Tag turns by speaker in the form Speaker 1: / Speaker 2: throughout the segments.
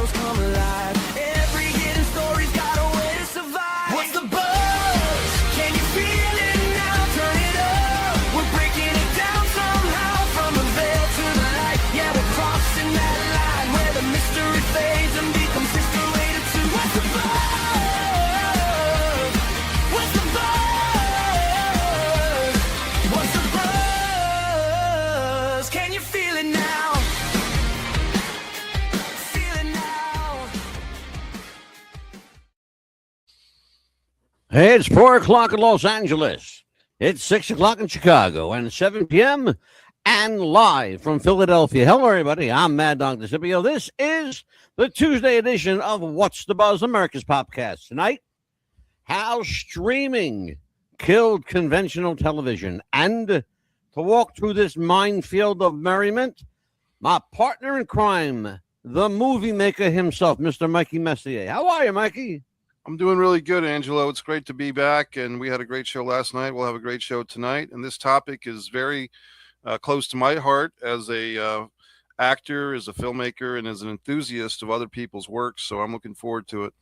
Speaker 1: heroes come alive. Every hidden story's got a way to survive. What's the buzz? Can you feel it now? Turn it up. We're breaking it down somehow. From the veil to the light. Yeah, we're crossing that line where the mystery fades and becomes history later too. What's the buzz? What's the buzz? What's the buzz? Can you feel it now? Feel it now.
Speaker 2: Hey, it's 4 o'clock in Los Angeles. It's 6 o'clock in Chicago and 7 p.m. and live from Philadelphia. Hello, everybody. I'm Mad Dog DeCipio. This is the Tuesday edition of What's the Buzz, America's Popcast. Tonight, how streaming killed conventional television. And to walk through this minefield of merriment, my partner in crime, the movie maker himself, Mr. Mikey Messier. How are you, Mikey?
Speaker 3: I'm doing really good, Angelo. It's great to be back, and we had a great show last night. We'll have a great show tonight, and this topic is very close to my heart as a actor, as a filmmaker, and as an enthusiast of other people's work, so I'm looking forward to it.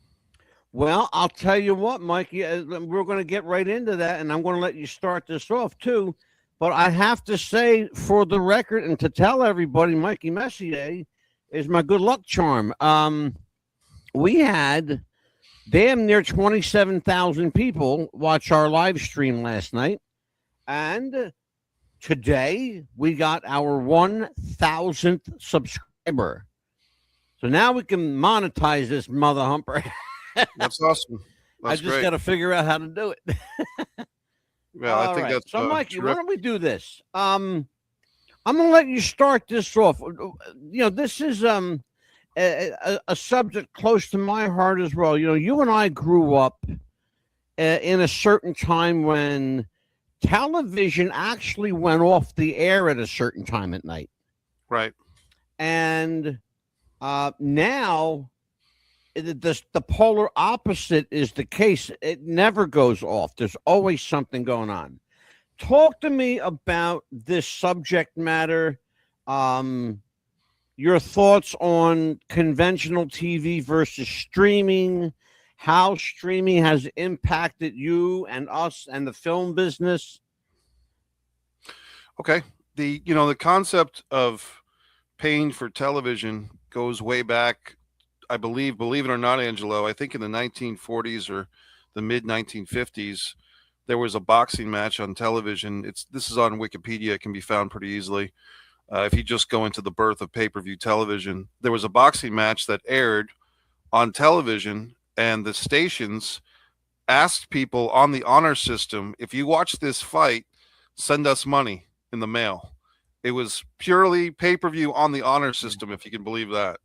Speaker 2: Well, I'll tell you what, Mikey, we're going to get right into that, and I'm going to let you start this off, too. But I have to say, for the record, and to tell everybody, Mikey Messier is my good luck charm. We had damn near 27,000 people watch our live stream last night. And today we got our 1,000th subscriber. So now we can monetize this mother humper.
Speaker 3: That's awesome. That's
Speaker 2: I just got to figure out how to do it.
Speaker 3: Well, I think that's
Speaker 2: so, Mikey, why don't we do this? I'm going to let you start this off. This is a subject close to my heart as well. You and I grew up in a certain time when television actually went off the air at a certain time at night.
Speaker 3: Right.
Speaker 2: And now the polar opposite is the case. It never goes off. There's always something going on. Talk to me about this subject matter. Your thoughts on conventional TV versus streaming, how streaming has impacted you and us and the film business.
Speaker 3: Okay. The concept of paying for television goes way back, I believe it or not, Angelo, I think in the 1940s or the mid 1950s, there was a boxing match on television. This is on Wikipedia. It can be found pretty easily. If you just go into the birth of pay-per-view television, there was a boxing match that aired on television, and the stations asked people on the honor system, if you watch this fight, send us money in the mail. It was purely pay-per-view on the honor system, if you can believe that.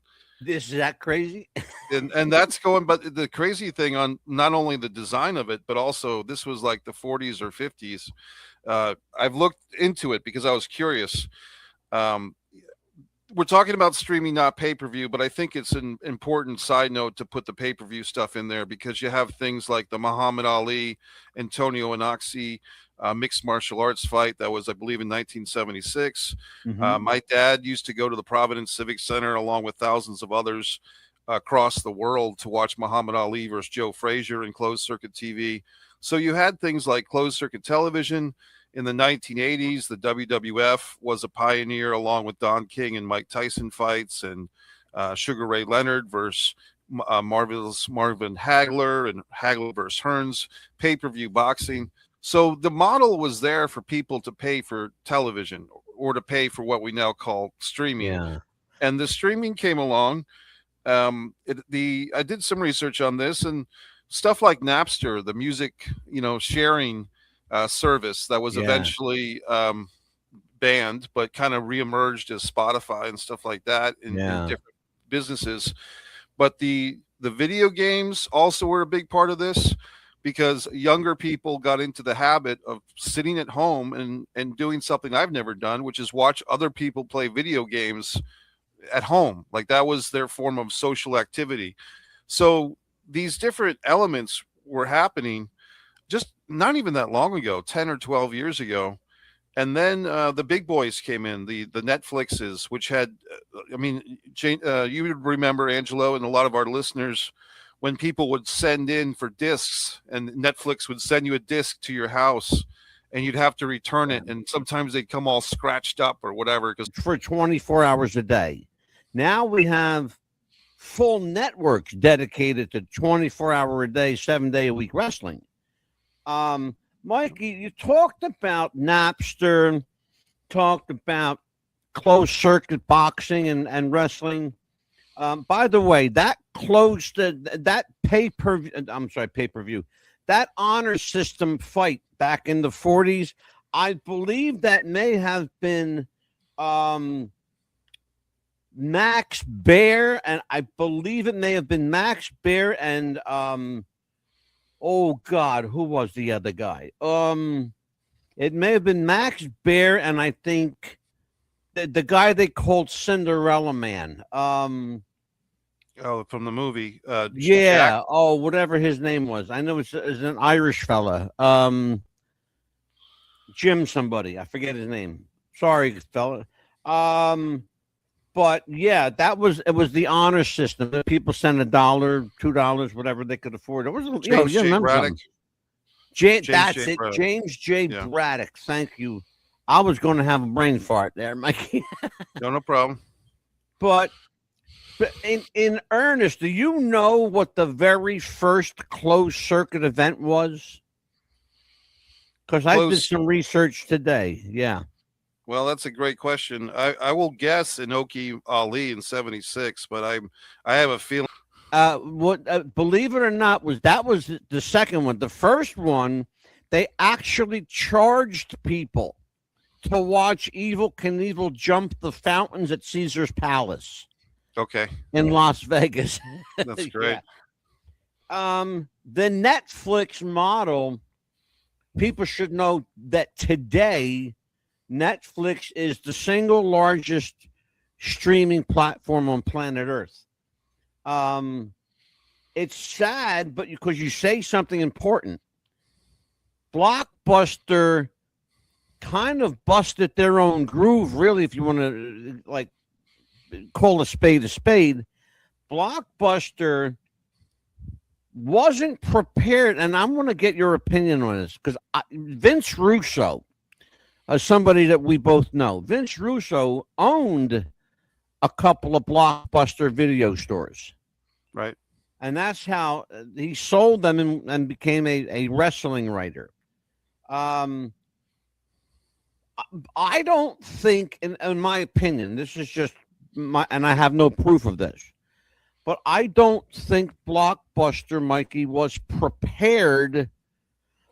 Speaker 2: Is that crazy?
Speaker 3: and that's going, but the crazy thing on not only the design of it, but also this was like the 40s or 50s. I've looked into it because I was curious. We're talking about streaming, not pay-per-view, but I think it's an important side note to put the pay-per-view stuff in there because you have things like the Muhammad Ali, Antonio Inoki mixed martial arts fight that was, I believe, in 1976.
Speaker 2: Mm-hmm.
Speaker 3: My dad used to go to the Providence Civic Center along with thousands of others across the world to watch Muhammad Ali versus Joe Frazier in closed circuit TV. So you had things like closed circuit television. In the 1980s, the WWF was a pioneer along with Don King and Mike Tyson fights and Sugar Ray Leonard versus Marvelous Marvin Hagler and Hagler versus Hearns, pay-per-view boxing. So the model was there for people to pay for television or to pay for what we now call streaming.
Speaker 2: Yeah.
Speaker 3: And the streaming came along. I did some research on this, and stuff like Napster, the music, sharing service that was eventually banned, but kind of reemerged as Spotify and stuff like that in different businesses. But the video games also were a big part of this, because younger people got into the habit of sitting at home and doing something I've never done, which is watch other people play video games at home. Like that was their form of social activity. So these different elements were happening just not even that long ago, 10 or 12 years ago. And then the big boys came in, the Netflixes, which had, I mean, Jane, you would remember, Angelo, and a lot of our listeners, when people would send in for discs, and Netflix would send you a disc to your house, and you'd have to return it, and sometimes they'd come all scratched up or whatever. Because
Speaker 2: for 24 hours a day. Now we have full networks dedicated to 24-hour a day, 7-day-a-week wrestling. Mikey, you talked about Napster, talked about closed circuit boxing and wrestling. By the way, that pay-per-view, that honor system fight back in the 40s, I believe that may have been Max Baer, and I believe it may have been Max Baer and oh God, who was the other guy? It may have been Max Baer, and I think the guy they called Cinderella Man.
Speaker 3: from the movie.
Speaker 2: Yeah.
Speaker 3: Jack.
Speaker 2: Oh, whatever his name was. I know it's an Irish fella. Jim somebody. I forget his name. Sorry, fella. But yeah, it was the honor system. People send $1, $2, whatever they could afford. It was,
Speaker 3: James J. Braddock.
Speaker 2: That's
Speaker 3: J.
Speaker 2: it.
Speaker 3: Braddock.
Speaker 2: James J.
Speaker 3: Yeah.
Speaker 2: Braddock. Thank you. I was going to have a brain fart there, Mikey.
Speaker 3: No problem.
Speaker 2: But in earnest, do you know what the very first closed circuit event was? Because I did some research today. Yeah.
Speaker 3: Well, that's a great question. I will guess Inoki Ali in '76, but I have a feeling.
Speaker 2: Believe it or not, was the second one. The first one, they actually charged people to watch Evel Knievel jump the fountains at Caesar's Palace.
Speaker 3: Okay.
Speaker 2: In Las Vegas.
Speaker 3: That's great.
Speaker 2: Yeah. The Netflix model, people should know that today Netflix is the single largest streaming platform on planet Earth. It's sad, but because you say something important, Blockbuster kind of busted their own groove, really, if you want to call a spade a spade. Blockbuster wasn't prepared, and I'm going to get your opinion on this, because Vince Russo, somebody that we both know, Vince Russo owned a couple of Blockbuster video stores.
Speaker 3: Right.
Speaker 2: And that's how he sold them and became a wrestling writer. I don't think, in my opinion, this is just and I have no proof of this, but I don't think Blockbuster, Mikey, was prepared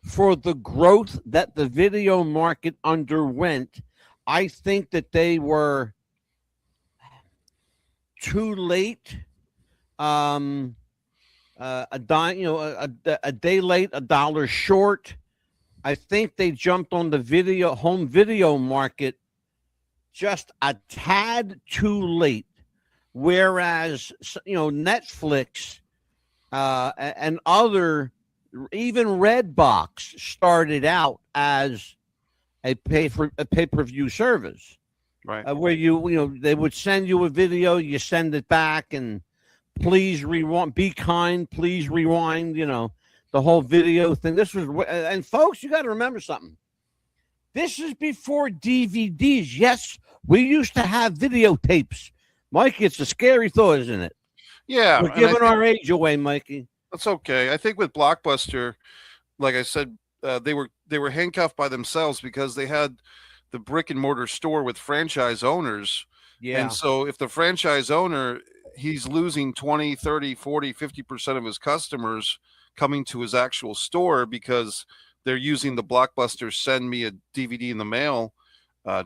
Speaker 2: for the growth that the video market underwent. I think that they were too late. A day late, $1 short. I think they jumped on the home video market just a tad too late. Whereas, Netflix and other, even Redbox, started out as a pay-per-view service,
Speaker 3: right?
Speaker 2: Where they would send you a video, you send it back, and please rewind, be kind, please rewind, the whole video thing. This was, and folks, you got to remember something. This is before DVDs. Yes, we used to have videotapes. Mikey, it's a scary thought, isn't it?
Speaker 3: Yeah.
Speaker 2: We're giving our age away, Mikey.
Speaker 3: That's okay. I think with Blockbuster, like I said, they were handcuffed by themselves because they had the brick and mortar store with franchise owners.
Speaker 2: Yeah.
Speaker 3: And so if the franchise owner, he's losing 20, 30, 40, 50% of his customers coming to his actual store because they're using the Blockbuster send me a DVD in the mail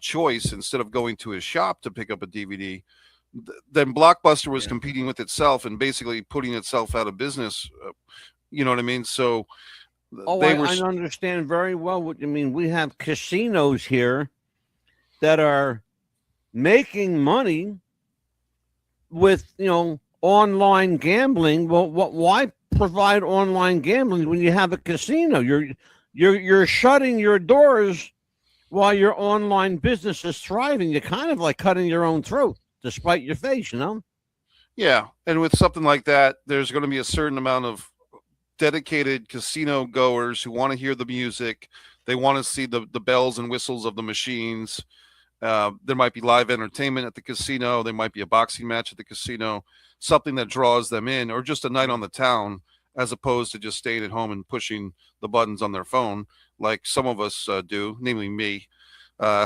Speaker 3: choice instead of going to his shop to pick up a DVD. Then Blockbuster was competing with itself and basically putting itself out of business. You know what I mean? So
Speaker 2: I understand very well what you mean. We have casinos here that are making money with, online gambling. Well, why provide online gambling when you have a casino? You're shutting your doors while your online business is thriving, you're kind of like cutting your own throat despite your face, you know?
Speaker 3: Yeah, and with something like that, there's going to be a certain amount of dedicated casino goers who want to hear the music. They want to see the bells and whistles of the machines. There might be live entertainment at the casino. There might be a boxing match at the casino, something that draws them in, or just a night on the town, as opposed to just staying at home and pushing the buttons on their phone like some of us do, namely me.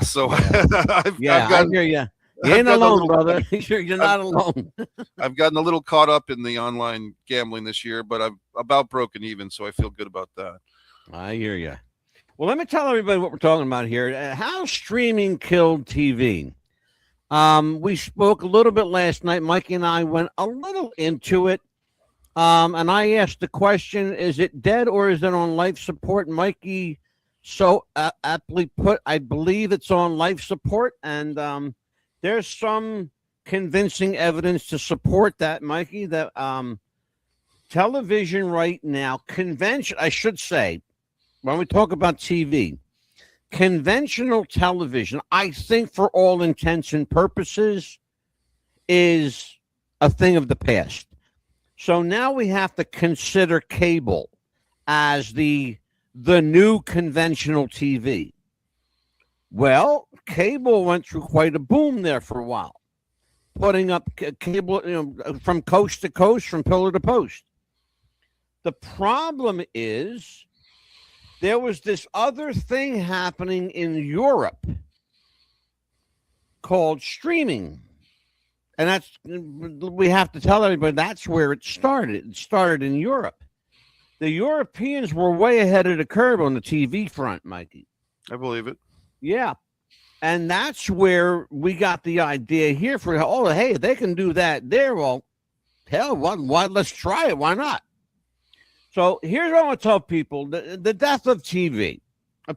Speaker 3: So I've
Speaker 2: I
Speaker 3: gotten,
Speaker 2: hear you. You ain't alone, brother. You're not alone.
Speaker 3: I've gotten a little caught up in the online gambling this year, but I've about broken even, so I feel good about that.
Speaker 2: I hear you. Well, let me tell everybody what we're talking about here. How streaming killed TV. We spoke a little bit last night. Mikey and I went a little into it. And I asked the question, is it dead or is it on life support? Mikey so aptly put, I believe it's on life support. And there's some convincing evidence to support that, Mikey, that television right now, I should say, when we talk about TV, conventional television, I think for all intents and purposes, is a thing of the past. So now we have to consider cable as the new conventional TV. Well, cable went through quite a boom there for a while, putting up cable, from coast to coast, from pillar to post. The problem is there was this other thing happening in Europe called streaming. And we have to tell everybody that's where it started. It started in Europe. The Europeans were way ahead of the curve on the TV front, Mikey.
Speaker 3: I believe it.
Speaker 2: Yeah. And that's where we got the idea here for, hey, they can do that there. Well, hell, why let's try it. Why not? So here's what I want to tell people. The death of TV.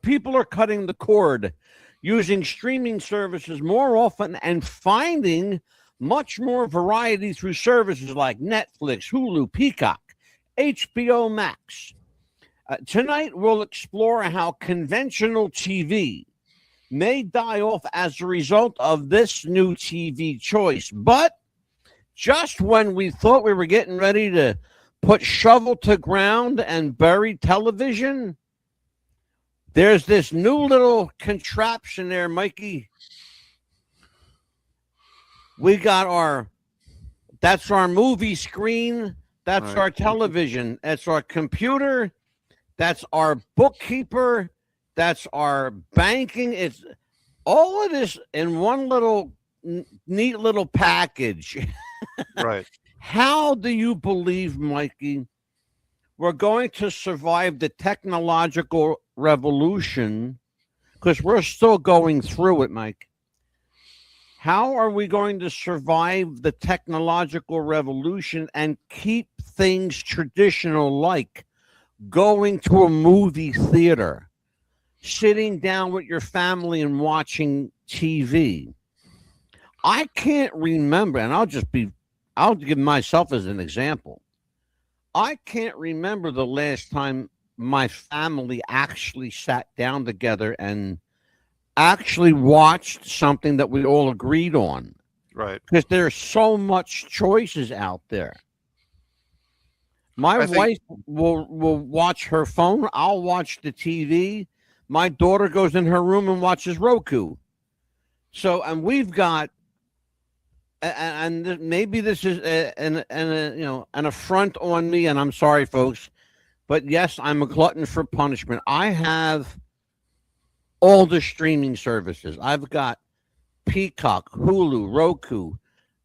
Speaker 2: People are cutting the cord, using streaming services more often and finding much more variety through services like Netflix, Hulu, Peacock, HBO Max. Tonight, we'll explore how conventional TV may die off as a result of this new TV choice. But just when we thought we were getting ready to put shovel to ground and bury television, there's this new little contraption there, Mikey. We got that's our movie screen. That's right. Our television. That's our computer. That's our bookkeeper. That's our banking. It's all of this in one little neat little package.
Speaker 3: Right.
Speaker 2: How do you believe, Mikey, we're going to survive the technological revolution? Because we're still going through it, Mike. How are we going to survive the technological revolution and keep things traditional, like going to a movie theater, sitting down with your family and watching TV? I can't remember, and I'll give myself as an example. I can't remember the last time my family actually sat down together and actually watched something that we all agreed on.
Speaker 3: Right.
Speaker 2: Because there's so much choices out there. My wife will watch her phone. I'll watch the TV. My daughter goes in her room and watches Roku. So, and we've got, and maybe this is an affront on me, and I'm sorry, folks, but yes, I'm a glutton for punishment. I have all the streaming services. I've got Peacock, Hulu, Roku,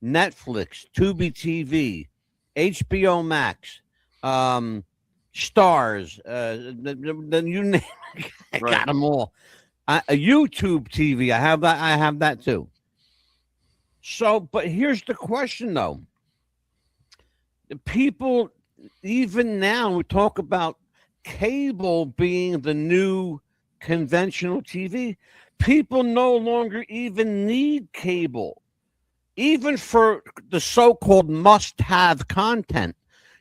Speaker 2: Netflix, Tubi TV, HBO Max, Stars, you name it. I got them all. A YouTube TV. I have that too. So, but here's the question, though. People, even now, we talk about cable being the new conventional TV. People no longer even need cable, even for the so-called must-have content.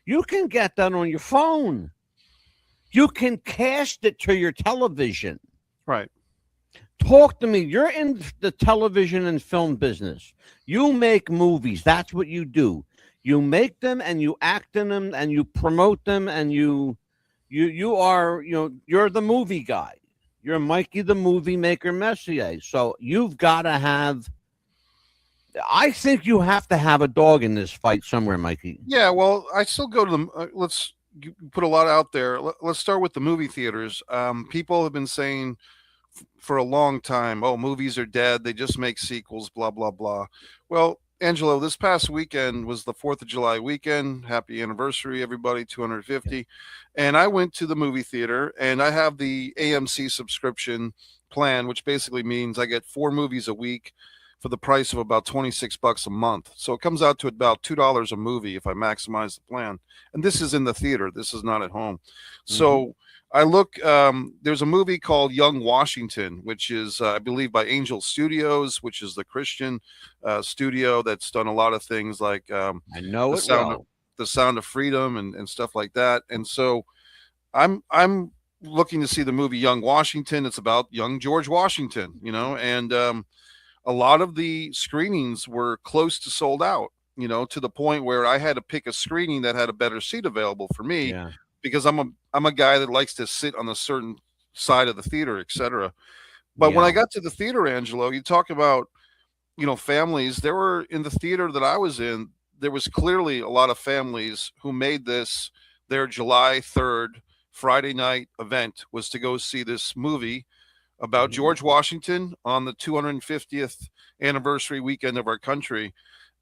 Speaker 2: You can get that on your phone. You can cast it to your television.
Speaker 3: Right.
Speaker 2: talk to me. You're in the television and film business. You make movies. That's what you do. You make them and you act in them and you promote them and you are, you're the movie guy. You're Mikey the Movie Maker Messier. So you've got to have, I think you have to have a dog in this fight somewhere, Mikey.
Speaker 3: Yeah, well, I still go to them. Let's put a lot out there. Let's start with the movie theaters. People have been saying for a long time, oh, movies are dead. They just make sequels, blah, blah, blah. Well, Angelo, this past weekend was the 4th of July weekend. Happy anniversary, everybody, 250. And I went to the movie theater, and I have the AMC subscription plan, which basically means I get 4 movies a week for the price of about $26 a month. So it comes out to about $2 a movie if I maximize the plan. And this is in the theater. This is not at home. So I look, there's a movie called Young Washington, which is, I believe, by Angel Studios, which is the Christian studio that's done a lot of things like
Speaker 2: I know it well.
Speaker 3: The Sound of Freedom and stuff like that. And so I'm looking to see the movie Young Washington. It's about young George Washington, and a lot of the screenings were close to sold out, to the point where I had to pick a screening that had a better seat available for me.
Speaker 2: Yeah.
Speaker 3: Because I'm a guy that likes to sit on a certain side of the theater, etc. But when I got to the theater, Angelo, you talk about, families. There were in the theater that I was in, there was clearly a lot of families who made this their July 3rd Friday night event was to go see this movie about George Washington on the 250th anniversary weekend of our country.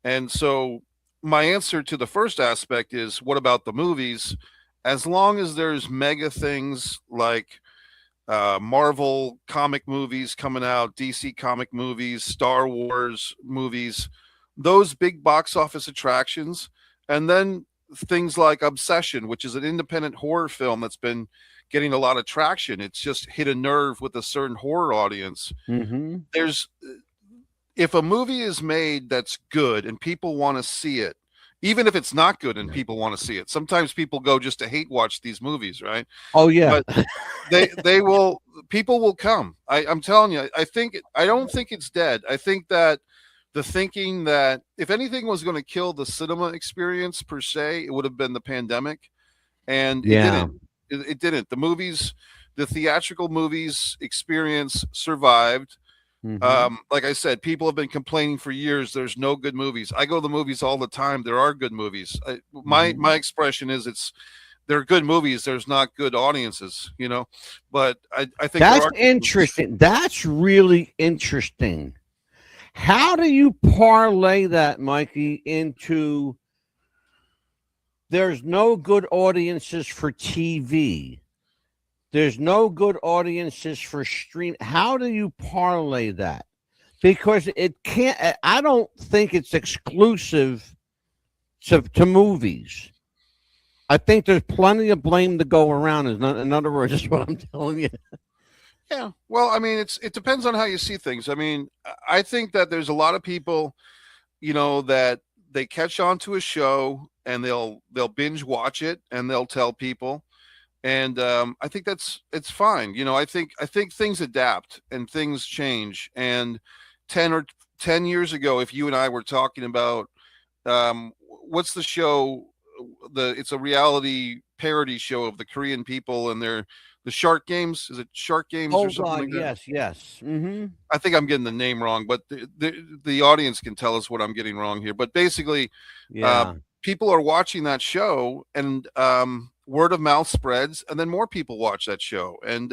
Speaker 3: And so my answer to the first aspect is, what about the movies? As long as there's mega things like Marvel comic movies coming out, DC comic movies, Star Wars movies, those big box office attractions, and then things like Obsession, which is an independent horror film that's been getting a lot of traction. It's just hit a nerve with a certain horror audience. If a movie is made that's good and people want to see it, even if it's not good and people want to see it, sometimes people go just to hate watch these movies, right?
Speaker 2: Oh yeah.
Speaker 3: But people will come. I'm telling you, I don't think it's dead. I think that the thinking that if anything was going to kill the cinema experience per se, it would have been the pandemic. And it didn't. It didn't. The movies, the theatrical movies experience survived. Like I said, people have been complaining for years there's no good movies. I go to the movies all the time. There are good movies. My expression is they're good movies. There's not good audiences, but I think
Speaker 2: that's interesting. That's really interesting. How do you parlay that, Mikey, into there's no good audiences for TV? There's no good audiences for stream. How do you parlay that? Because it can't, I don't think it's exclusive to movies. I think there's plenty of blame to go around. In other words, that's what I'm telling you.
Speaker 3: Yeah. Well, I mean, it depends on how you see things. I mean, I think that there's a lot of people, that they catch on to a show and they'll binge watch it and they'll tell people. And I think it's fine. I think things adapt and things change. And 10 years ago, if you and I were talking about what's the show, it's a reality parody show of the Korean people and the Shark Games. Is it Shark Games or something like that?
Speaker 2: Yes.
Speaker 3: I think I'm getting the name wrong, but the audience can tell us what I'm getting wrong here. But basically, people are watching that show and word of mouth spreads, and then more people watch that show. And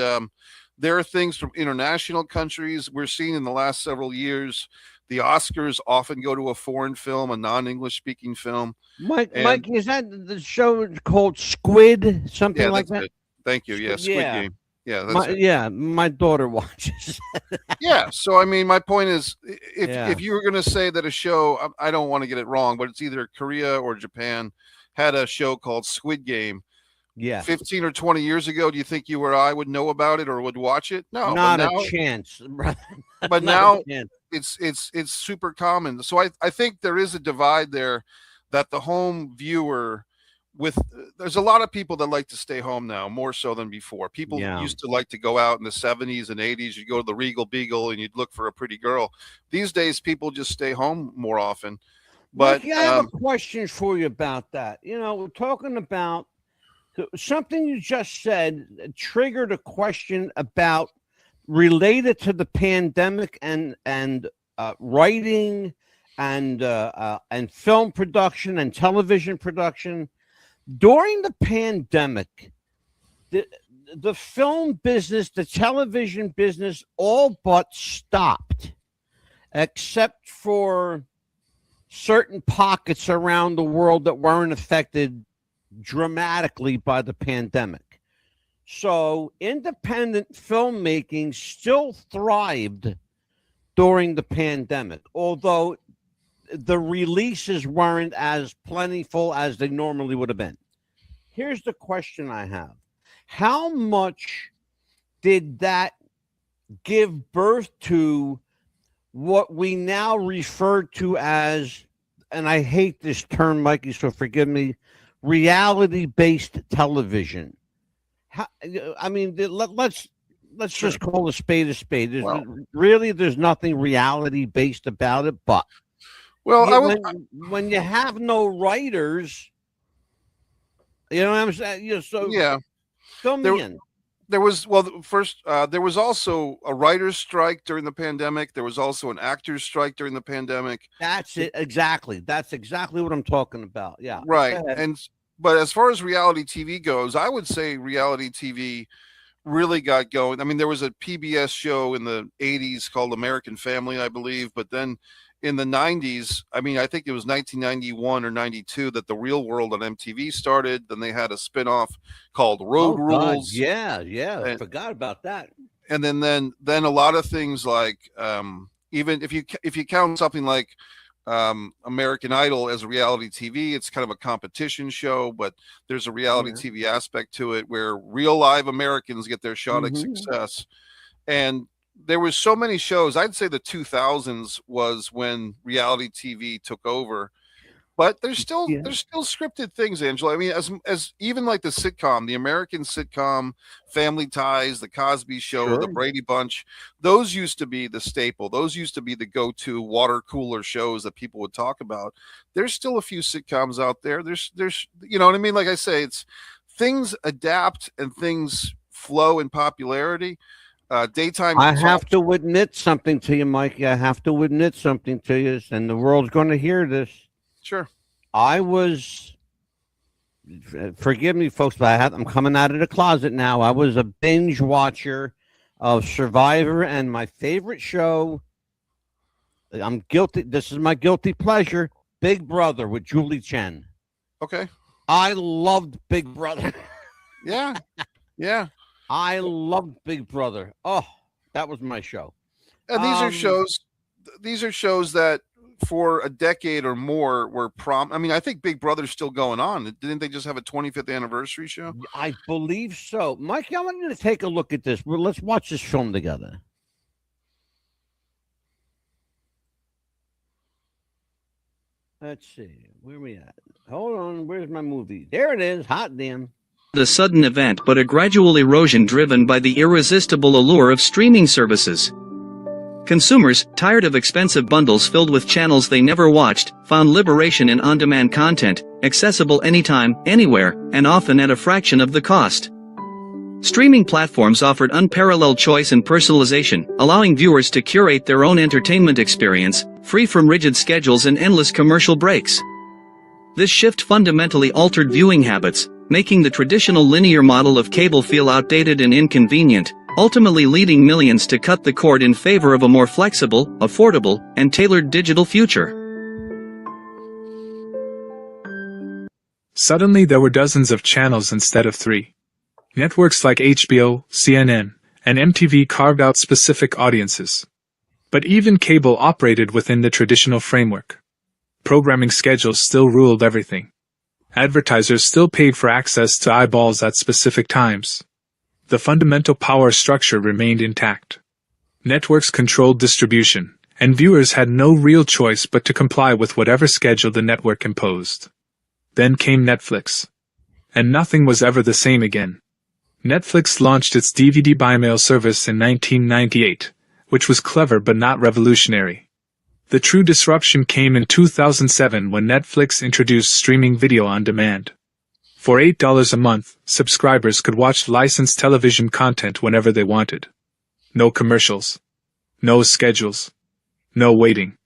Speaker 3: there are things from international countries we're seeing in the last several years. The Oscars often go to a foreign film, a non-English speaking film.
Speaker 2: Mike, is that the show called Squid? Something like that?
Speaker 3: It. Thank you. Yeah, Squid Game. Yeah,
Speaker 2: my daughter watches.
Speaker 3: Yeah, so I mean, my point is, if you were going to say that a show, I don't want to get it wrong, but it's either Korea or Japan, had a show called Squid Game.
Speaker 2: Yeah.
Speaker 3: 15 or 20 years ago, do you think you or I would know about it or would watch it? No,
Speaker 2: not a chance.
Speaker 3: But now it's super common. So I think there is a divide there, that the home viewer, with there's a lot of people that like to stay home now, more so than before. People
Speaker 2: Yeah.
Speaker 3: used to like to go out in the 70s and 80s. You'd go to the Regal Beagle and you'd look for a pretty girl. These days, people just stay home more often. But
Speaker 2: Mikey, I have a question for you about that. You know, we're talking about something you just said triggered a question about related to the pandemic and writing and film production and television production. During the pandemic, the film business, the television business, all but stopped, except for certain pockets around the world that weren't affected dramatically by the pandemic. So independent filmmaking still thrived during the pandemic, although the releases weren't as plentiful as they normally would have been. Here's the question I have. How much did that give birth to what we now refer to as, and I hate this term, Mikey, so forgive me, reality-based television? I mean, let's just call a spade a spade. There's nothing reality-based about it, but when you have no writers, you know what I'm saying? Fill me in.
Speaker 3: There was there was also a writer's strike during the pandemic. There was also an actor's strike during the pandemic.
Speaker 2: That's it. Exactly. That's exactly what I'm talking about. Yeah.
Speaker 3: Right. But as far as reality TV goes, I would say reality TV really got going. I mean, there was a PBS show in the 80s called American Family, I believe. But then in the 90s, I mean, I think it was 1991 or 92 that The Real World on MTV started. Then they had a spinoff called Road Rules.
Speaker 2: Yeah. I forgot about that.
Speaker 3: And then a lot of things like even if you count something like American Idol as a reality TV, it's kind of a competition show, but there's a reality TV aspect to it where real live Americans get their shot at success. And there was so many shows. I'd say the 2000s was when reality TV took over, but there's still scripted things, Angela. I mean, as even like the sitcom, the American sitcom, Family Ties, the Cosby Show, the Brady Bunch, those used to be the staple. Those used to be the go-to water cooler shows that people would talk about. There's still a few sitcoms out there. There's you know what I mean? Like I say, it's things adapt and things flow in popularity. Daytime.
Speaker 2: I have to admit something to you, Mikey. I have to admit something to you, and the world's going to hear this.
Speaker 3: Sure.
Speaker 2: I was, forgive me, folks, but I'm coming out of the closet now. I was a binge watcher of Survivor, and my favorite show, I'm guilty. This is my guilty pleasure, Big Brother with Julie Chen.
Speaker 3: Okay.
Speaker 2: I loved Big Brother.
Speaker 3: Yeah.
Speaker 2: I loved Big Brother. Oh, that was my show.
Speaker 3: And these are shows that for a decade or more were I mean, I think Big Brother's still going on. Didn't they just have a 25th anniversary show?
Speaker 2: I believe so. Mikey, I want you to take a look at this. Well, let's watch this film together. Let's see. Where are we at? Hold on. Where's my movie? There it is. Hot damn.
Speaker 4: A sudden event but a gradual erosion driven by the irresistible allure of streaming services. Consumers, tired of expensive bundles filled with channels they never watched, found liberation in on-demand content, accessible anytime, anywhere, and often at a fraction of the cost. Streaming platforms offered unparalleled choice and personalization, allowing viewers to curate their own entertainment experience, free from rigid schedules and endless commercial breaks. This shift fundamentally altered viewing habits, making the traditional linear model of cable feel outdated and inconvenient, ultimately leading millions to cut the cord in favor of a more flexible, affordable, and tailored digital future.
Speaker 5: Suddenly there were dozens of channels instead of 3. Networks like HBO, CNN, and MTV carved out specific audiences. But even cable operated within the traditional framework. Programming schedules still ruled everything. Advertisers still paid for access to eyeballs at specific times. The fundamental power structure remained intact. Networks controlled distribution, and viewers had no real choice but to comply with whatever schedule the network imposed. Then came Netflix. and nothing was ever the same again. Netflix launched its DVD by mail service in 1998, which was clever but not revolutionary. The true disruption came in 2007 when Netflix introduced streaming video on demand. For $8 a month, subscribers could watch licensed television content whenever they wanted. No commercials. No schedules. No waiting.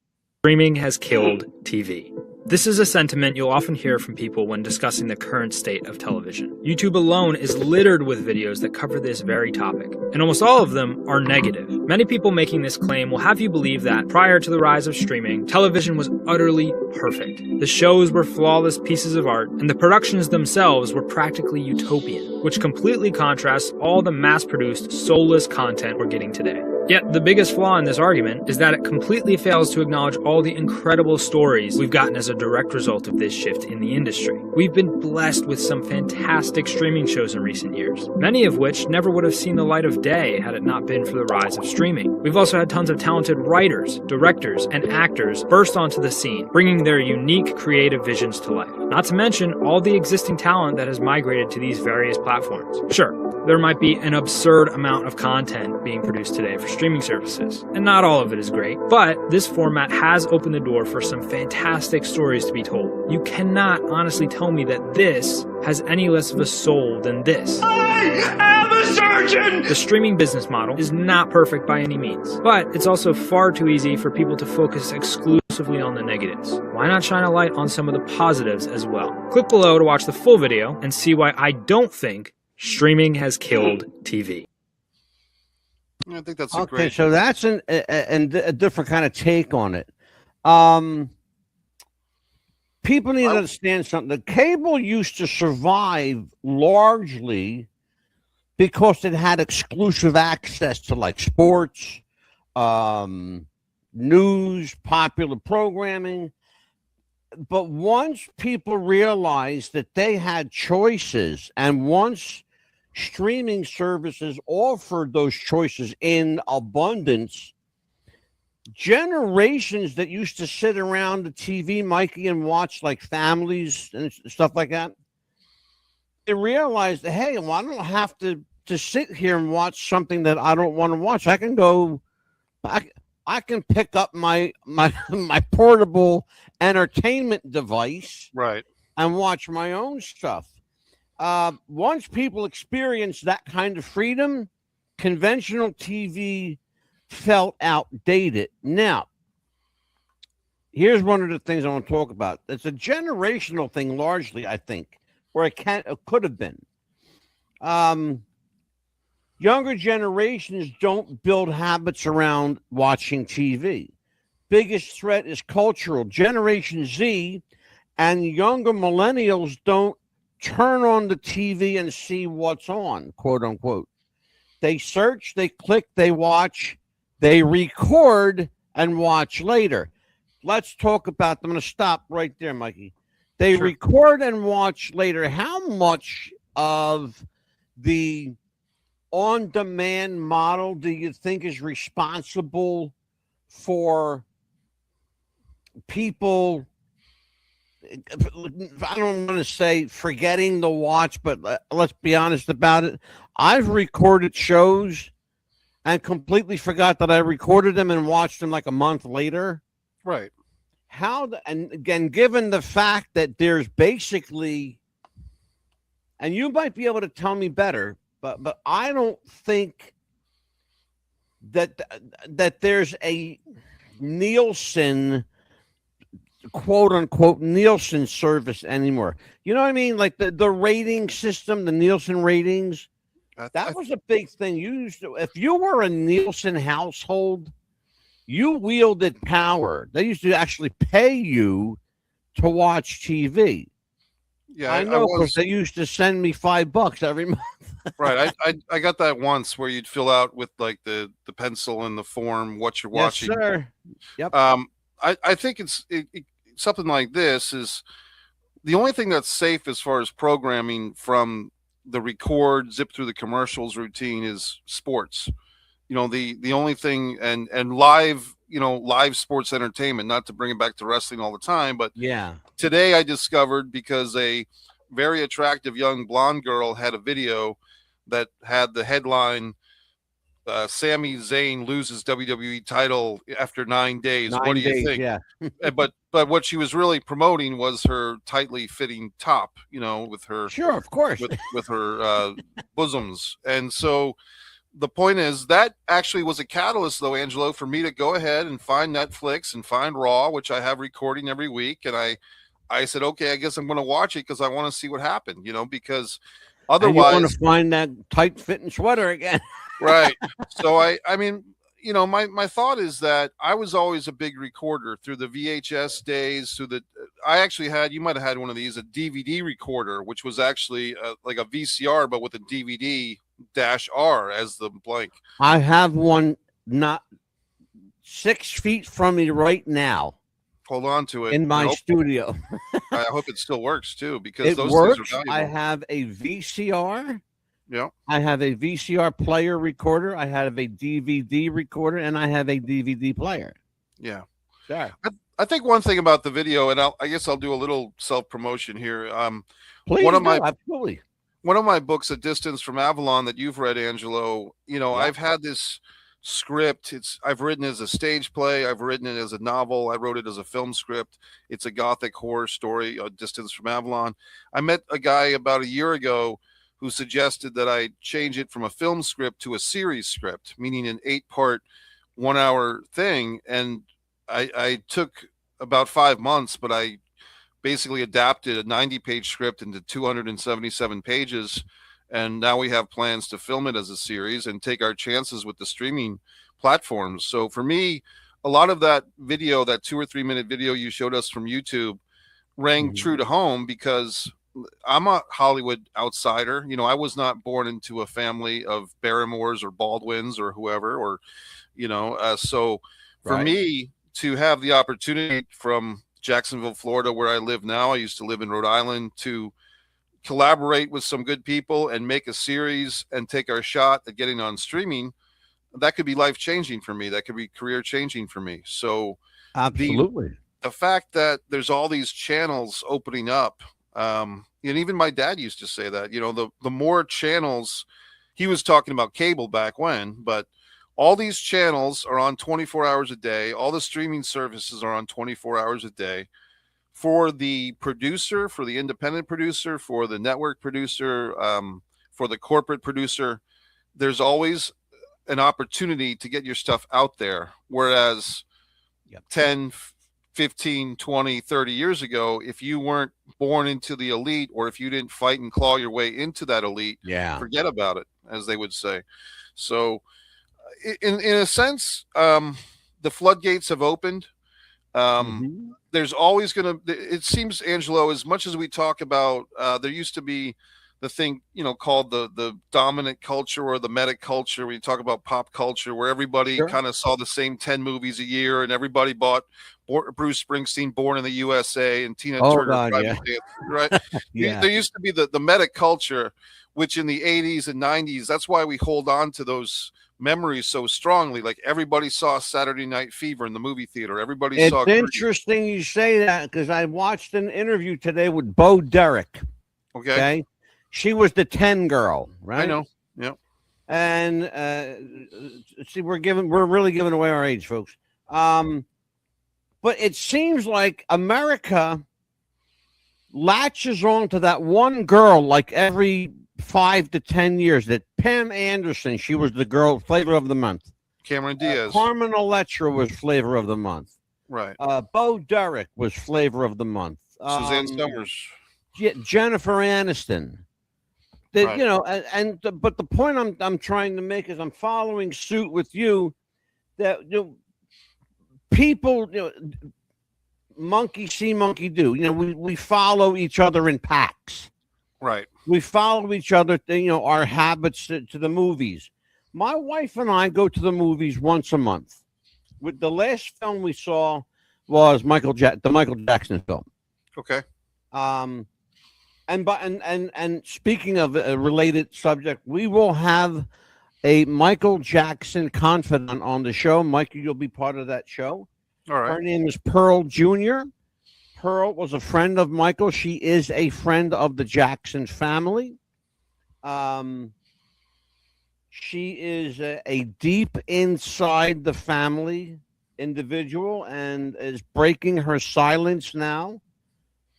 Speaker 6: Streaming has killed TV. This is a sentiment you'll often hear from people when discussing the current state of television. YouTube alone is littered with videos that cover this very topic, and almost all of them are negative. Many people making this claim will have you believe that prior to the rise of streaming, television was utterly perfect. The shows were flawless pieces of art, and the productions themselves were practically utopian, which completely contrasts all the mass-produced, soulless content we're getting today. Yet, the biggest flaw in this argument is that it completely fails to acknowledge all the incredible stories we've gotten as a direct result of this shift in the industry. We've been blessed with some fantastic streaming shows in recent years, many of which never would have seen the light of day had it not been for the rise of streaming. We've also had tons of talented writers, directors, and actors burst onto the scene, bringing their unique creative visions to life. Not to mention all the existing talent that has migrated to these various platforms. Sure, there might be an absurd amount of content being produced today for streaming services, and not all of it is great, but this format has opened the door for some fantastic stories to be told. You cannot honestly tell me that this has any less of a soul than this.
Speaker 1: I am a surgeon!
Speaker 6: The streaming business model is not perfect by any means, but it's also far too easy for people to focus exclusively on the negatives. Why not shine a light on some of the positives as well? Click below to watch the full video and see why I don't think streaming has killed TV.
Speaker 3: I think that's
Speaker 2: Okay,
Speaker 3: great.
Speaker 2: so that's a different kind of take on it. People need to understand something. The cable used to survive largely because it had exclusive access to like sports, news, popular programming. But once people realized that they had choices, and once streaming services offered those choices in abundance, generations that used to sit around the TV, Mikey, and watch like families and stuff like that, they realized that, hey, well, I don't have to sit here and watch something that I don't want to watch. I can go, I can pick up my portable entertainment device,
Speaker 3: Right.
Speaker 2: and watch my own stuff. Once people experience that kind of freedom, conventional TV felt outdated. Now, here's one of the things I want to talk about. It's a generational thing, largely, I think, or it could have been. Younger generations don't build habits around watching TV. Biggest threat is cultural. Generation Z and younger millennials don't turn on the TV and see what's on, quote unquote. They search, they click, they watch, they record and watch later. Let's talk about them. I'm going to stop right there, Mikey. They
Speaker 3: Sure.
Speaker 2: record and watch later. How much of the on-demand model do you think is responsible for people, I don't want to say forgetting to watch, but let's be honest about it. I've recorded shows and completely forgot that I recorded them and watched them like a month later.
Speaker 3: Right.
Speaker 2: And again, given the fact that there's basically, and you might be able to tell me better, but I don't think that there's a Nielsen, quote unquote, Nielsen service anymore. You know what I mean? Like the rating system, the Nielsen ratings. That was a big thing. You used to, if you were a Nielsen household, you wielded power. They used to actually pay you to watch TV.
Speaker 3: Yeah,
Speaker 2: I know because they used to send me $5 every month.
Speaker 3: Right. I got that once where you'd fill out with like the pencil and the form what you're watching.
Speaker 2: Yes, sir. Yep.
Speaker 3: I think it's something like this is the only thing that's safe as far as programming from the record zip through the commercials routine is sports. You know, the only thing and live, you know, live sports entertainment, not to bring it back to wrestling all the time, but
Speaker 2: Yeah.
Speaker 3: today I discovered because a very attractive young blonde girl had a video that had the headline, Sami Zayn loses WWE title after 9 days. What do you think?
Speaker 2: Yeah.
Speaker 3: But what she was really promoting was her tightly fitting top, you know, with her
Speaker 2: Sure, of course.
Speaker 3: with her bosoms. And so the point is that actually was a catalyst, though, Angelo, for me to go ahead and find Netflix and find Raw, which I have recording every week. And I said, okay, I guess I'm going to watch it because I want to see what happened, you know, because
Speaker 2: And you
Speaker 3: otherwise,
Speaker 2: want to find that tight fitting sweater again.
Speaker 3: right. So I mean, you know, my thought is that I was always a big recorder through the VHS days. I actually had, you might have had one of these, a DVD recorder, which was actually like a VCR, but with a DVD-R as the blank.
Speaker 2: I have one not 6 feet from me right now
Speaker 3: Hold on to it.
Speaker 2: in my studio.
Speaker 3: I hope it still works too, because
Speaker 2: It
Speaker 3: those
Speaker 2: works.
Speaker 3: things are
Speaker 2: I
Speaker 3: valuable.
Speaker 2: have a VCR.
Speaker 3: Yeah.
Speaker 2: I have a VCR player recorder. I have a DVD recorder, and I have a DVD player.
Speaker 3: Yeah.
Speaker 2: Sure.
Speaker 3: I think one thing about the video, and I guess I'll do a little self-promotion here.
Speaker 2: Please
Speaker 3: One of
Speaker 2: do,
Speaker 3: my-
Speaker 2: absolutely.
Speaker 3: One of my books, A Distance from Avalon, that you've read, Angelo, you know,
Speaker 2: Yeah.
Speaker 3: I've had this script. I've written it as a stage play. I've written it as a novel. I wrote it as a film script. It's a gothic horror story, A Distance from Avalon. I met a guy about a year ago who suggested that I change it from a film script to a series script, meaning an 8-part, 1-hour thing. And I took about 5 months, but I basically adapted a 90-page script into 277 pages. And now we have plans to film it as a series and take our chances with the streaming platforms. So for me, a lot of that video, that 2 or 3 minute video you showed us from YouTube, rang
Speaker 2: Mhm.
Speaker 3: true to home because I'm a Hollywood outsider. You know, I was not born into a family of Barrymores or Baldwins or whoever, or, you know, so for
Speaker 2: Right.
Speaker 3: me to have the opportunity from Jacksonville, Florida, where I live now, I used to live in Rhode Island, to collaborate with some good people and make a series and take our shot at getting on streaming, that could be life changing for me. That could be career changing for me. So
Speaker 2: Absolutely.
Speaker 3: the fact that there's all these channels opening up, and even my dad used to say that, you know, the more channels, he was talking about cable back when, but all these channels are on 24 hours a day. All the streaming services are on 24 hours a day. For the producer, for the independent producer, for the network producer, for the corporate producer, there's always an opportunity to get your stuff out there. Whereas
Speaker 2: Yep.
Speaker 3: 10, 15, 20, 30 years ago, if you weren't born into the elite, or if you didn't fight and claw your way into that elite,
Speaker 2: Yeah.
Speaker 3: forget about it, as they would say. So in a sense, the floodgates have opened.
Speaker 2: Mhm.
Speaker 3: There's always going to, it seems, Angelo, as much as we talk about, there used to be the thing, you know, called the dominant culture or the meta culture, where you talk about pop culture, where everybody
Speaker 2: Sure.
Speaker 3: kind of saw the same 10 movies a year, and everybody bought Bruce Springsteen, Born in the USA, and Tina
Speaker 2: Oh,
Speaker 3: Turner,
Speaker 2: God,
Speaker 3: Private
Speaker 2: yeah.
Speaker 3: Dancer, right?
Speaker 2: Yeah.
Speaker 3: There used to be the meta culture, which in the 80s and 90s, that's why we hold on to those memories so strongly. Like everybody saw Saturday Night Fever in the movie theater. Everybody
Speaker 2: It's
Speaker 3: saw Grease.
Speaker 2: interesting you say that, because I watched an interview today with Bo Derek.
Speaker 3: Okay.
Speaker 2: Okay. She was the 10 girl, right?
Speaker 3: I know. Yeah.
Speaker 2: And see, we're really giving away our age, folks. But it seems like America latches on to that one girl like every 5 to 10 years. That Pam Anderson, she was the girl flavor of the month.
Speaker 3: Cameron Diaz.
Speaker 2: Carmen Electra was flavor of the month.
Speaker 3: Right.
Speaker 2: Bo Derek was flavor of the month.
Speaker 3: Suzanne Summers.
Speaker 2: Jennifer Aniston.
Speaker 3: Right.
Speaker 2: You know, but the point I'm trying to make is I'm following suit with you, that, you know, people, you know, monkey see, monkey do. You know, we follow each other in packs.
Speaker 3: Right.
Speaker 2: We follow each other, you know, our habits to the movies. My wife and I go to the movies once a month. With the last film we saw was the Michael Jackson film.
Speaker 3: Okay.
Speaker 2: And speaking of a related subject, we will have a Michael Jackson confidant on the show. Mikey, you'll be part of that show.
Speaker 3: All right.
Speaker 2: Her name is Pearl Jr. Pearl was a friend of Michael. She is a friend of the Jackson family. She is a deep inside the family individual and is breaking her silence now.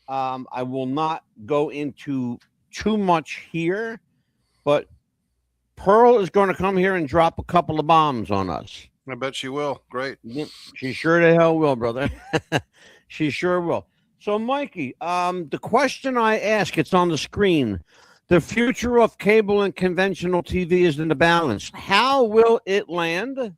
Speaker 2: I will not go into too much here, but Pearl is going to come here and drop a couple of bombs on us.
Speaker 3: I bet she will. Great.
Speaker 2: Yep, she sure the hell will, brother. She sure will. So, Mikey, the question I ask, it's on the screen. The future of cable and conventional TV is in the balance. How will it land?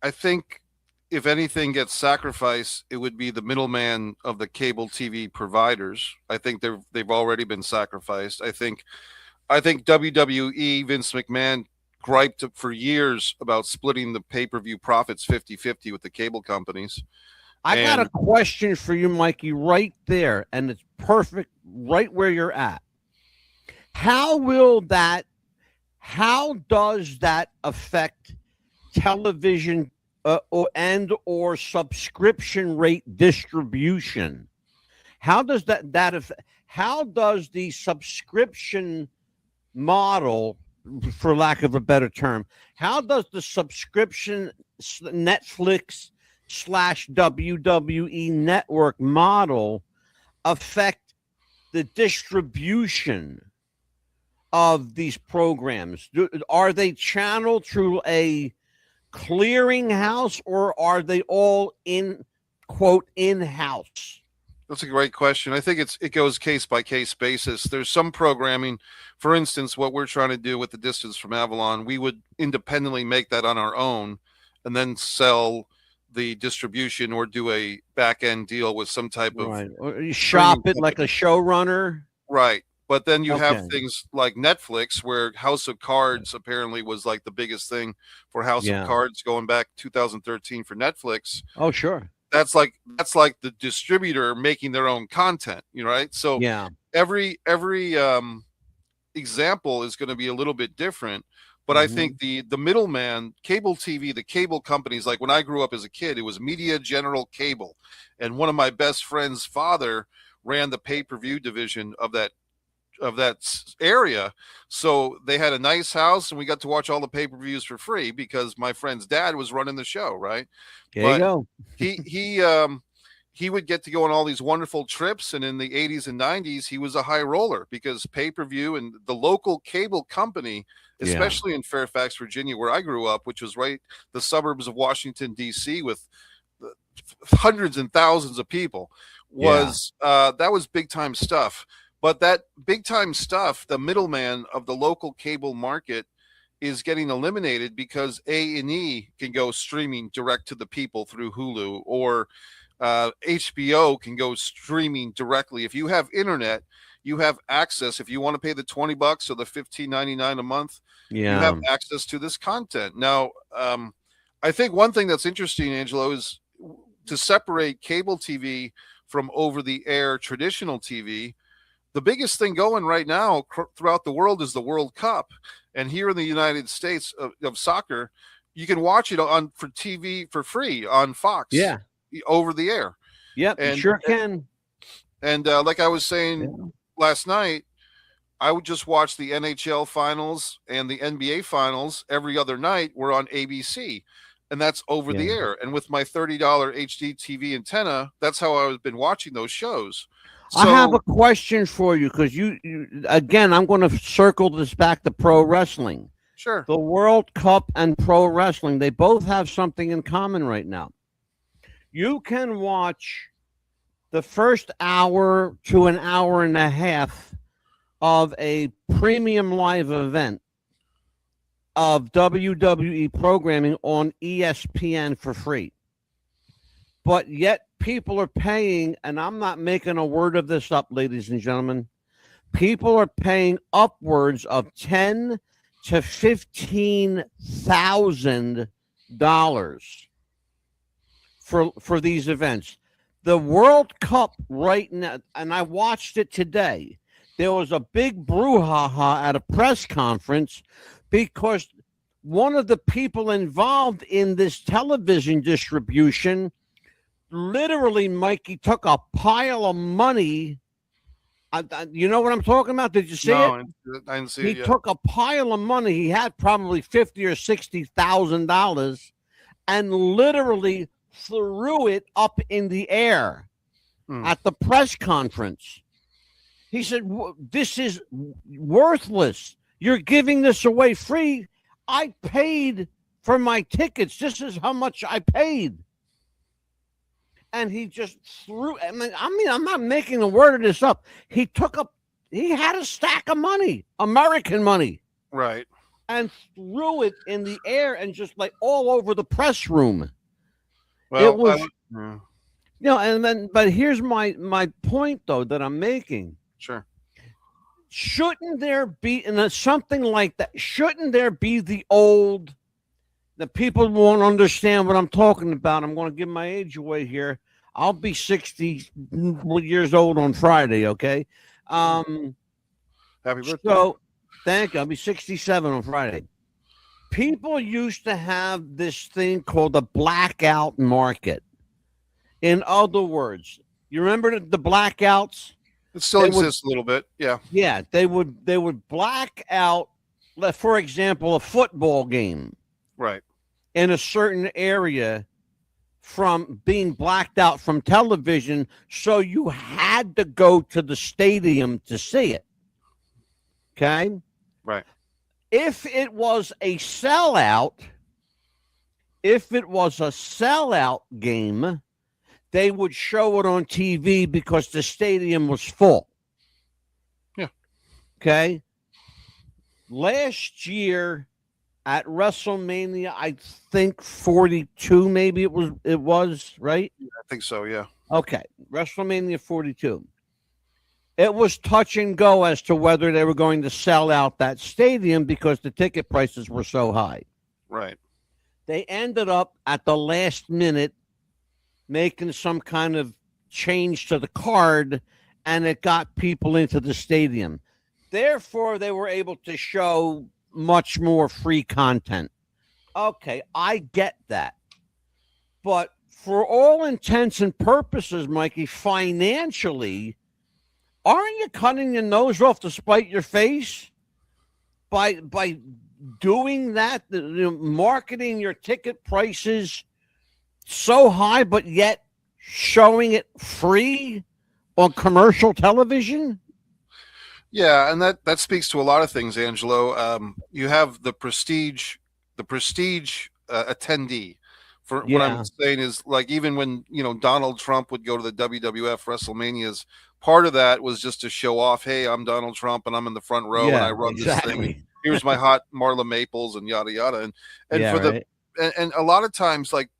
Speaker 3: I think if anything gets sacrificed, it would be the middleman of the cable TV providers. I think they've already been sacrificed. I think WWE, Vince McMahon griped for years about splitting the pay-per-view profits 50-50 with the cable companies.
Speaker 2: I got a question for you, Mikey, right there, and it's perfect right where you're at. How does that affect television or subscription rate distribution? How does how does the subscription model, for lack of a better term, how does the subscription Netflix / WWE network model affect the distribution of these programs? Are they channeled through a clearinghouse, or are they all in-house?
Speaker 3: That's a great question. I think it goes case by case basis. There's some programming, for instance, what we're trying to do with The Distance from Avalon, we would independently make that on our own and then sell the distribution or do a back end deal with some type of
Speaker 2: right. Or you shop it like a showrunner.
Speaker 3: Right. But then you have things like Netflix, where House of Cards apparently was like the biggest thing for House of Cards going back 2013 for Netflix.
Speaker 2: Oh, sure.
Speaker 3: That's like the distributor making their own content, right? So every example is going to be a little bit different. But I think the middleman, cable TV, the cable companies, like when I grew up as a kid, it was Media General Cable. And one of my best friend's father ran the pay-per-view division of that area. So they had a nice house and we got to watch all the pay-per-views for free because my friend's dad was running the show, right?
Speaker 2: There you go.
Speaker 3: He would get to go on all these wonderful trips, and in the 80s and 90s he was a high roller because pay-per-view and the local cable company, especially in Fairfax, Virginia, where I grew up, which was right the suburbs of Washington DC with hundreds and thousands of people, was that was big time stuff. But that big time stuff, the middleman of the local cable market is getting eliminated because A&E can go streaming direct to the people through Hulu, or HBO can go streaming directly. If you have internet, you have access. If you want to pay the $20 or the $15.99 a month, you have access to this content. Now, I think one thing that's interesting, Angelo, is to separate cable TV from over-the-air traditional TV. The biggest thing going right now throughout the world is the World Cup. And here in the United States of soccer, you can watch it for TV for free on Fox. Yeah. Over the air.
Speaker 2: Yep, and you sure can.
Speaker 3: And like I was saying last night, I would just watch the NHL finals and the NBA finals every other night. We're on ABC, and that's over the air. And with my $30 HD TV antenna, that's how I've been watching those shows. So,
Speaker 2: I have a question for you, because you again, I'm going to circle this back to pro wrestling.
Speaker 3: Sure.
Speaker 2: The World Cup and pro wrestling, they both have something in common right now. You can watch the first hour to an hour and a half of a premium live event of WWE programming on ESPN for free. But yet people are paying, and I'm not making a word of this up, ladies and gentlemen, people are paying upwards of $10,000 to $15,000 for these events. The World Cup right now, and I watched it today, there was a big brouhaha at a press conference because one of the people involved in this television distribution literally, Mikey took a pile of money. You know what I'm talking about? Did you see
Speaker 3: No,
Speaker 2: it?
Speaker 3: I didn't see
Speaker 2: He
Speaker 3: it yet.
Speaker 2: took a pile of money. He had probably $50,000 or $60,000, and literally threw it up in the air at the press conference. He said, "This is worthless. You're giving this away free. I paid for my tickets. This is how much I paid." And he just threw. I mean, I'm not making a word of this up. He had a stack of money, American money,
Speaker 3: Right.
Speaker 2: and threw it in the air and just like all over the press room.
Speaker 3: Well,
Speaker 2: It was,
Speaker 3: yeah,
Speaker 2: and then, but here's my point though that I'm making.
Speaker 3: sure.
Speaker 2: Shouldn't there be something like that? Shouldn't there be the old? The people won't understand what I'm talking about. I'm going to give my age away here. I'll be 60 years old on Friday. Okay.
Speaker 3: Happy birthday.
Speaker 2: So thank you. I'll be 67 on Friday. People used to have this thing called the blackout market. In other words, you remember the blackouts?
Speaker 3: It still
Speaker 2: They
Speaker 3: exists a little bit. Yeah.
Speaker 2: Yeah, they would black out, for example, a football game
Speaker 3: Right.
Speaker 2: in a certain area from being blacked out from television, so you had to go to the stadium to see it. Okay?
Speaker 3: Right.
Speaker 2: If it was a sellout game, they would show it on TV because the stadium was full.
Speaker 3: Yeah.
Speaker 2: Okay. Last year at WrestleMania, I think 42, maybe it was right.
Speaker 3: I think so. Yeah.
Speaker 2: Okay, WrestleMania 42. It was touch and go as to whether they were going to sell out that stadium because the ticket prices were so high.
Speaker 3: Right.
Speaker 2: They ended up at the last minute making some kind of change to the card, and it got people into the stadium. Therefore, they were able to show much more free content. Okay, I get that. But for all intents and purposes, Mikey, financially, aren't you cutting your nose off to spite your face by doing that, marketing your ticket prices so high, but yet showing it free on commercial television?
Speaker 3: Yeah, and that speaks to a lot of things, Angelo. You have the prestige attendee. For what I'm saying is, like, even when Donald Trump would go to the WWF WrestleManias, part of that was just to show off, hey, I'm Donald Trump and I'm in the front row and I run this thing. Here's my hot Marla Maples and yada yada. And a lot of times, like,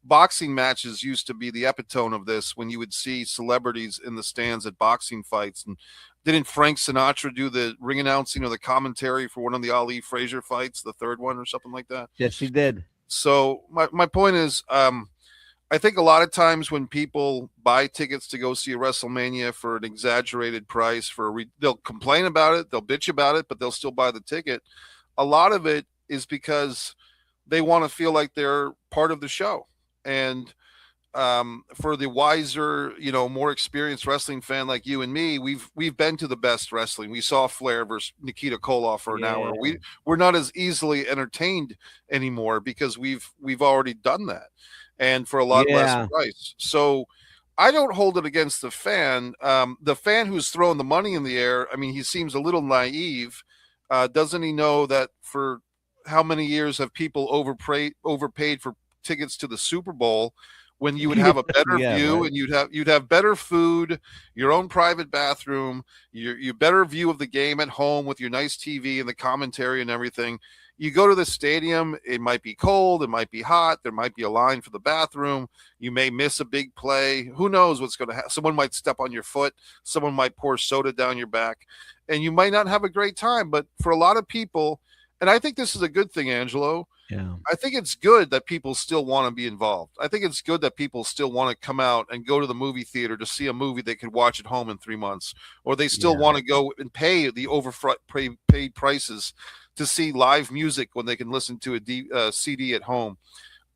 Speaker 3: boxing matches used to be the epitome of this, when you would see celebrities in the stands at boxing fights. And didn't Frank Sinatra do the ring announcing or the commentary for one of the Ali Frazier fights, the third one or something like that?
Speaker 2: Yes, he did.
Speaker 3: So my point is, I think a lot of times when people buy tickets to go see a WrestleMania for an exaggerated price, they'll complain about it, they'll bitch about it, but they'll still buy the ticket. A lot of it is because they want to feel like they're part of the show. And for the wiser, more experienced wrestling fan like you and me, we've been to the best wrestling. We saw Flair versus Nikita Koloff for an hour. We're not as easily entertained anymore because we've already done that, and for a lot less price. So I don't hold it against the fan. The fan who's throwing the money in the air, I mean, he seems a little naive. Doesn't he know that for how many years have people overpaid for tickets to the Super Bowl, when you would have a better view, right, and you'd have better food, your own private bathroom, your better view of the game at home with your nice TV and the commentary and everything. You go to the stadium, it might be cold, it might be hot, there might be a line for the bathroom, you may miss a big play, who knows what's going to happen. Someone might step on your foot, someone might pour soda down your back, and you might not have a great time. But for a lot of people, and I think this is a good thing, Angelo, I think it's good that people still want to be involved. I think it's good that people still want to come out and go to the movie theater to see a movie they could watch at home in 3 months, or they still want to go and pay the paid prices to see live music when they can listen to a CD at home.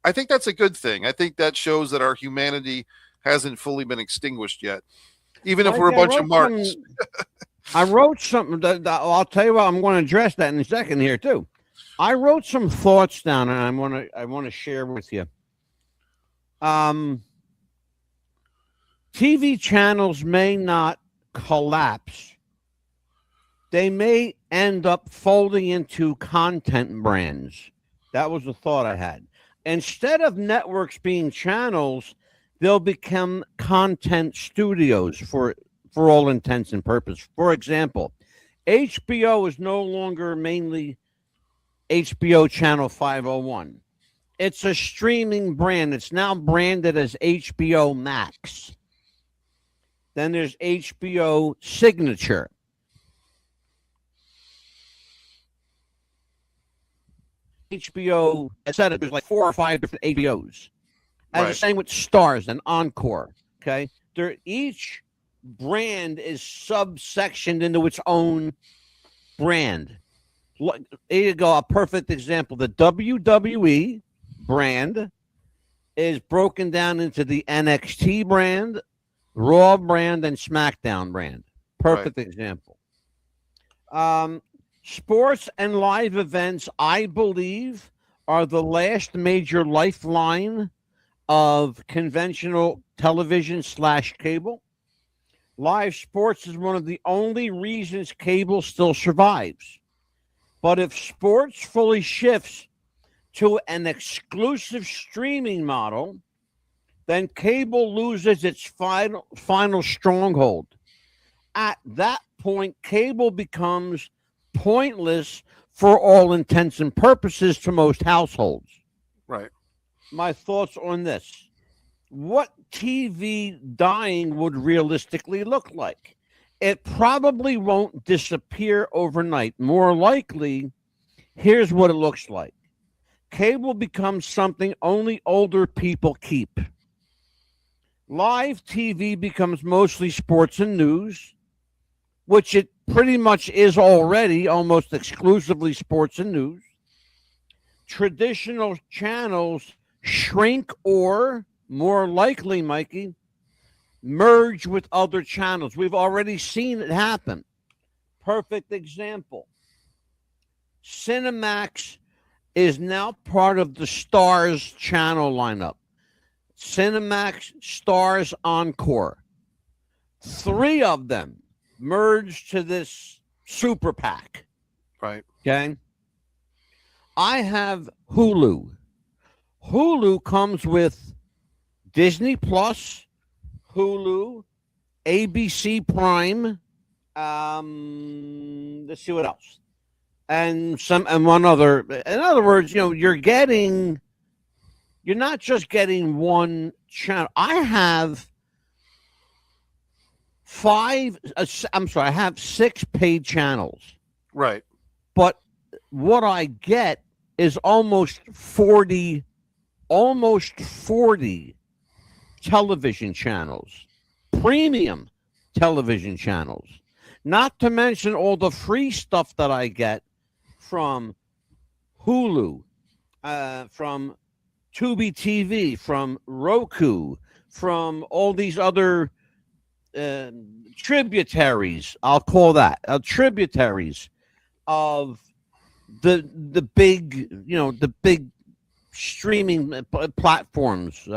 Speaker 3: I think that's a good thing. I think that shows that our humanity hasn't fully been extinguished yet, even if
Speaker 2: Mike,
Speaker 3: we're a
Speaker 2: I
Speaker 3: bunch
Speaker 2: wrote
Speaker 3: of marks.
Speaker 2: some- I wrote something I'll tell you what, I'm going to address that in a second here too. I wrote some thoughts down and I want to share with you. TV channels may not collapse. They may end up folding into content brands. That was the thought I had. Instead of networks being channels, they'll become content studios for all intents and purposes. For example, HBO is no longer mainly HBO Channel 501. It's a streaming brand. It's now branded as HBO Max. Then there's HBO Signature. HBO, I said there's like 4 or 5 different HBOs. And the
Speaker 3: Right.
Speaker 2: same with Stars and Encore. Okay. Each brand is subsectioned into its own brand. Here you go. A perfect example. The WWE brand is broken down into the NXT brand, Raw brand, and SmackDown brand. Perfect example. Sports and live events, I believe, are the last major lifeline of conventional television / cable. Live sports is one of the only reasons cable still survives. But if sports fully shifts to an exclusive streaming model, then cable loses its final stronghold. At that point, cable becomes pointless for all intents and purposes to most households.
Speaker 3: Right.
Speaker 2: My thoughts on this. What TV dying would realistically look like? It probably won't disappear overnight. More likely, here's what it looks like. Cable becomes something only older people keep. Live TV becomes mostly sports and news, which it pretty much is already, almost exclusively sports and news. Traditional channels shrink or, more likely, Mikey, merge with other channels. We've already seen it happen. Perfect example. Cinemax is now part of the Stars channel lineup. Cinemax, Stars, Encore. 3 of them merged to this super PAC.
Speaker 3: Right.
Speaker 2: Okay. I have Hulu. Hulu comes with Disney Plus, Hulu, ABC Prime. Let's see what else. And one other. In other words, you're not just getting one channel. I have I have 6 paid channels.
Speaker 3: Right.
Speaker 2: But what I get is almost 40 television channels, premium television channels, not to mention all the free stuff that I get from Hulu, from Tubi TV, from Roku, from all these other tributaries, I'll call that, tributaries of the big, the big streaming platforms,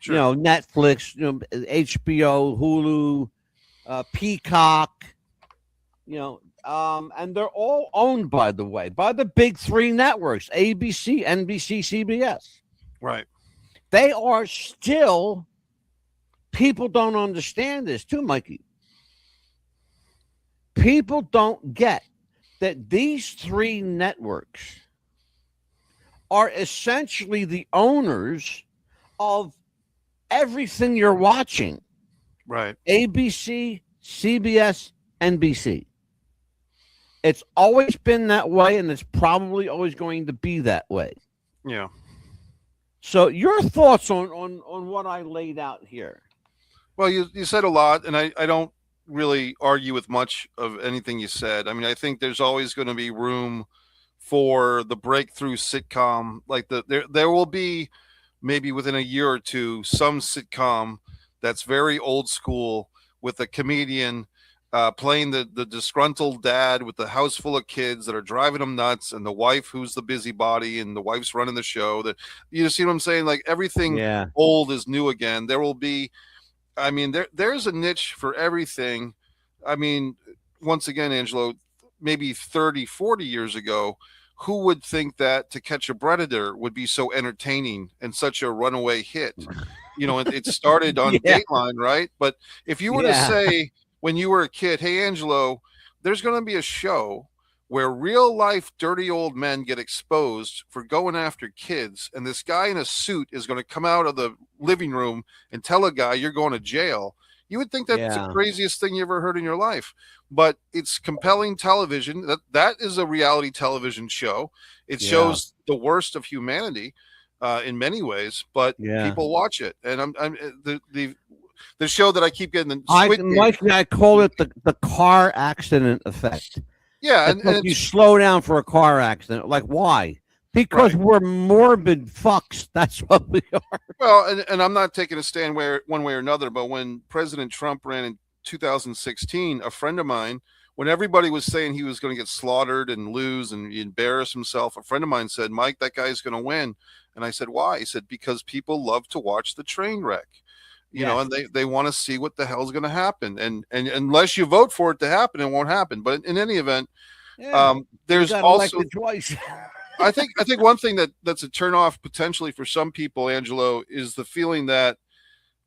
Speaker 3: Sure.
Speaker 2: Netflix, HBO, Hulu, Peacock, and they're all owned, by the way, by the big 3 networks, ABC, NBC, CBS.
Speaker 3: Right.
Speaker 2: They are still, people don't understand this too, Mikey. People don't get that these 3 networks are essentially the owners of everything you're watching.
Speaker 3: Right.
Speaker 2: ABC, CBS, NBC. It's always been that way, and it's probably always going to be that way.
Speaker 3: Yeah.
Speaker 2: So your thoughts on what I laid out here?
Speaker 3: Well, you said a lot, and I don't really argue with much of anything you said. I mean, I think there's always going to be room for the breakthrough sitcom. Like there will be maybe within a year or two, some sitcom that's very old school with a comedian playing the disgruntled dad with the house full of kids that are driving him nuts, and the wife who's the busybody, and the wife's running the show. That, you see what I'm saying? Like, everything
Speaker 2: Yeah.
Speaker 3: old is new again. There will be, I mean, there's a niche for everything. I mean, once again, Angelo, maybe 30, 40 years ago, who would think that To Catch a Predator would be so entertaining and such a runaway hit? You know, it started on
Speaker 2: Yeah.
Speaker 3: Dateline, right? But if you were to
Speaker 2: Yeah.
Speaker 3: say when you were a kid, hey, Angelo, there's going to be a show where real life dirty old men get exposed for going after kids, and this guy in a suit is going to come out of the living room and tell a guy you're going to jail, you would think that's
Speaker 2: Yeah.
Speaker 3: the craziest thing you ever heard in your life. But it's compelling television. That is a reality television show. It
Speaker 2: Yeah.
Speaker 3: shows the worst of humanity in many ways, but
Speaker 2: Yeah.
Speaker 3: people watch it. And I'm the show that I keep getting the Squid Game.
Speaker 2: Mikey, I call it the car accident effect.
Speaker 3: Yeah,
Speaker 2: It's like you slow down for a car accident. Like, why? Because we're morbid fucks. That's what we are.
Speaker 3: well, and I'm not taking a stand one way or another, but when President Trump ran in 2016, a friend of mine, when everybody was saying he was going to get slaughtered and lose and embarrass himself, a friend of mine said, Mike, that guy's going to win. And I said, why? He said, because people love to watch the train wreck. You know, and they want to see what the hell's going to happen. And unless you vote for it to happen, it won't happen. But in any event, there's
Speaker 2: got
Speaker 3: also
Speaker 2: elected twice.
Speaker 3: I think one thing that's a turnoff potentially for some people, Angelo, is the feeling that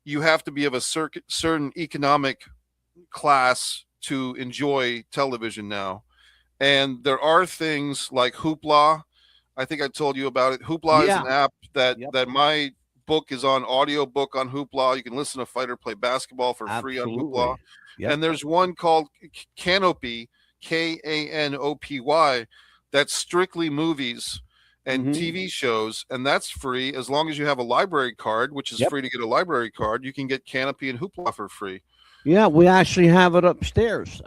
Speaker 3: you have to be of a certain economic class to enjoy television now. And there are things like Hoopla. I think I told you about it. Hoopla is an app that my book is on audiobook on Hoopla. You can listen to Fighter play basketball for free on Hoopla.
Speaker 2: Yep.
Speaker 3: And there's one called Canopy, Kanopy, that's strictly movies and TV shows, and that's free as long as you have a library card, which is free to get a library card. You can get Canopy and Hoopla for free.
Speaker 2: Yeah, we actually have it upstairs.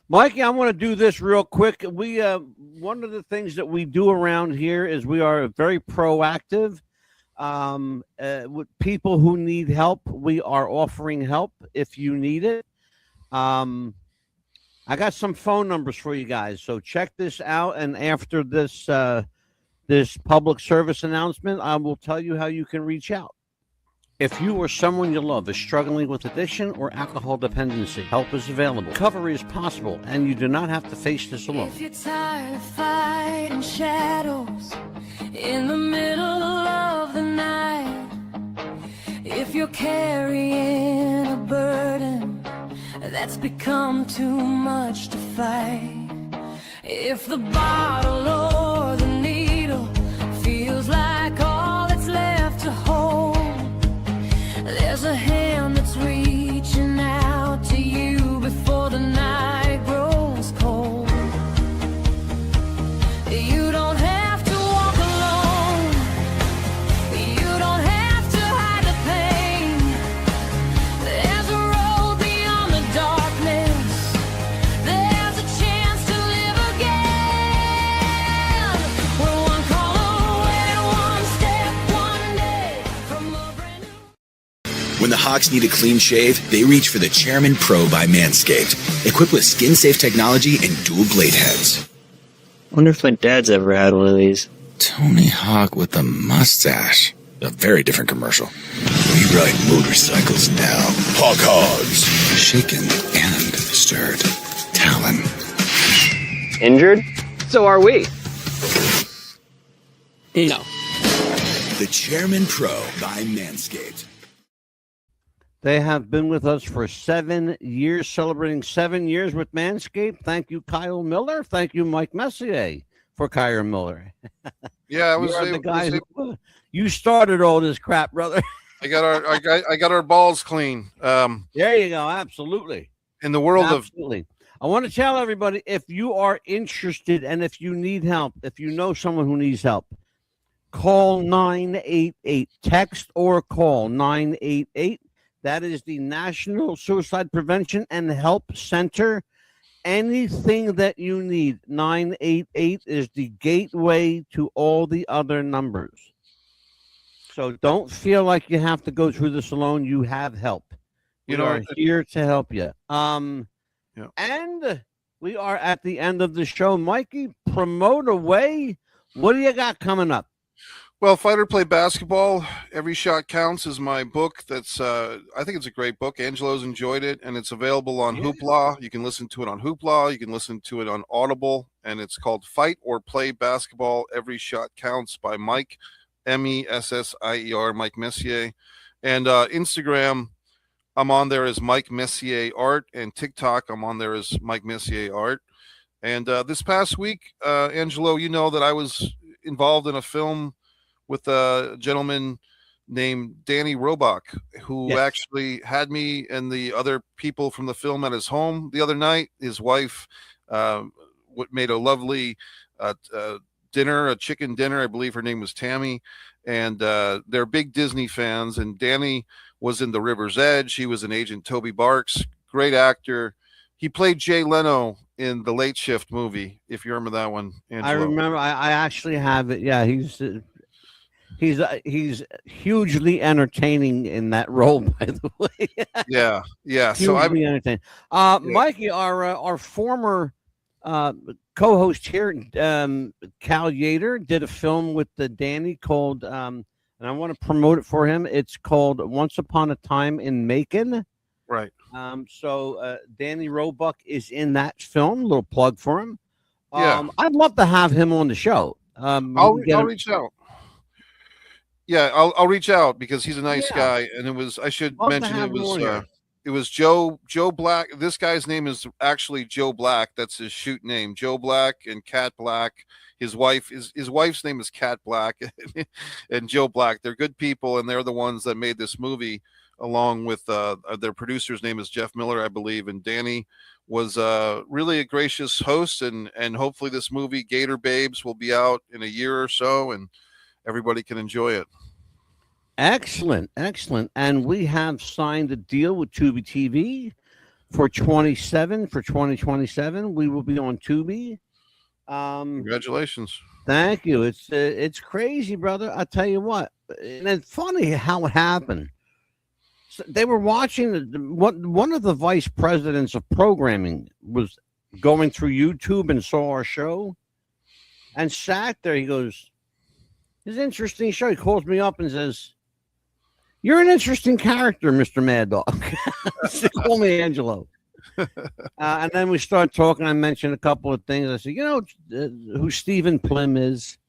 Speaker 2: Mikey, I want to do this real quick. We one of the things that we do around here is we are very proactive. With people who need help, we are offering help if you need it. I got some phone numbers for you guys, so check this out. And after this this public service announcement, I will tell you how you can reach out. If you or someone you love is struggling with addiction or alcohol dependency, help is available. Recovery is possible, and you do not have to face this alone.
Speaker 1: If you're tired of fighting shadows in the middle of the night, if you're carrying a burden that's become too much to fight, if the bottle or the needle feels like all that's left to hold, there's a hand that's reaching out to you before the night grows cold. You don't have to walk alone. You don't have to hide the pain. There's a road beyond the darkness. There's a chance to live again. We're one call away, one step, one day from a brand new.
Speaker 7: When the Hawks need a clean shave, they reach for the Chairman Pro by Manscaped, equipped with skin-safe technology and dual blade heads.
Speaker 8: Wonder if my dad's ever had one of these.
Speaker 7: Tony Hawk with a mustache. A very different commercial. We ride motorcycles now. Hawk Hogs. Shaken and stirred. Talon.
Speaker 8: Injured? So are we. No.
Speaker 7: The Chairman Pro by Manscaped.
Speaker 2: They have been with us for 7 years, celebrating 7 years with Manscaped. Thank you, Kyle Miller. Thank you, Mike Messier, for Kyle Miller.
Speaker 3: Yeah, I was
Speaker 2: You are the guy who, you started all this crap, brother.
Speaker 3: I got our balls clean.
Speaker 2: There you go. Absolutely.
Speaker 3: In the world
Speaker 2: Absolutely. I want to tell everybody, if you are interested and if you need help, if you know someone who needs help, call 988. Text or call 988. That is the National Suicide Prevention and Help Center. Anything that you need, 988 is the gateway to all the other numbers. So don't feel like you have to go through this alone. You have help. We
Speaker 3: You know,
Speaker 2: are here to help you.
Speaker 3: Yeah.
Speaker 2: And we are at the end of the show. Mikey, promote away. What do you got coming up?
Speaker 3: Well, Fighter Play Basketball, Every Shot Counts is my book. That's I think it's a great book. Angelo's enjoyed it, and it's available on Hoopla. You can listen to it on Hoopla. You can listen to it on Audible, and it's called Fight or Play Basketball, Every Shot Counts by Mike, Messier, Mike Messier. And Instagram, I'm on there as Mike Messier Art, and TikTok, I'm on there as Mike Messier Art. And this past week, Angelo, you know that I was involved in a film with a gentleman named Danny Roebuck, who actually had me and the other people from the film at his home the other night. His wife made a lovely dinner, a chicken dinner. I believe her name was Tammy. And they're big Disney fans. And Danny was in The River's Edge. He was an Agent Toby Barks, great actor. He played Jay Leno in the Late Shift movie, if you remember that one, Angelo.
Speaker 2: I remember. I actually have it. Yeah, he's hugely entertaining in that role, by the way.
Speaker 3: Yeah. So
Speaker 2: hugely entertaining. Mikey, our former co-host here, Cal Yater, did a film with Danny called, and I want to promote it for him. It's called Once Upon a Time in Macon.
Speaker 3: Right.
Speaker 2: So Danny Roebuck is in that film. A little plug for him.
Speaker 3: Yeah.
Speaker 2: I'd love to have him on the show.
Speaker 3: I'll reach out. Yeah, I'll reach out because he's a nice guy, and I should mention it was Joe Black. This guy's name is actually Joe Black. That's his shoot name, Joe Black and Cat Black. His wife's name is Cat Black and Joe Black. They're good people, and they're the ones that made this movie, along with their producer's name is Jeff Miller, I believe. And Danny was really a gracious host, and hopefully this movie Gator Babes will be out in a year or so, and everybody can enjoy it.
Speaker 2: Excellent. And we have signed a deal with Tubi TV for 2027. We will be on Tubi.
Speaker 3: Congratulations.
Speaker 2: Thank you. It's crazy, brother. I tell you what. And it's funny how it happened. So they were watching one of the vice presidents of programming was going through YouTube and saw our show and sat there. He goes, "It's an interesting show." He calls me up and says, "You're an interesting character, Mr. Mad Dog." So call me Angelo. And then we start talking. I mentioned a couple of things. I said, "You know who Stephen Plim is?"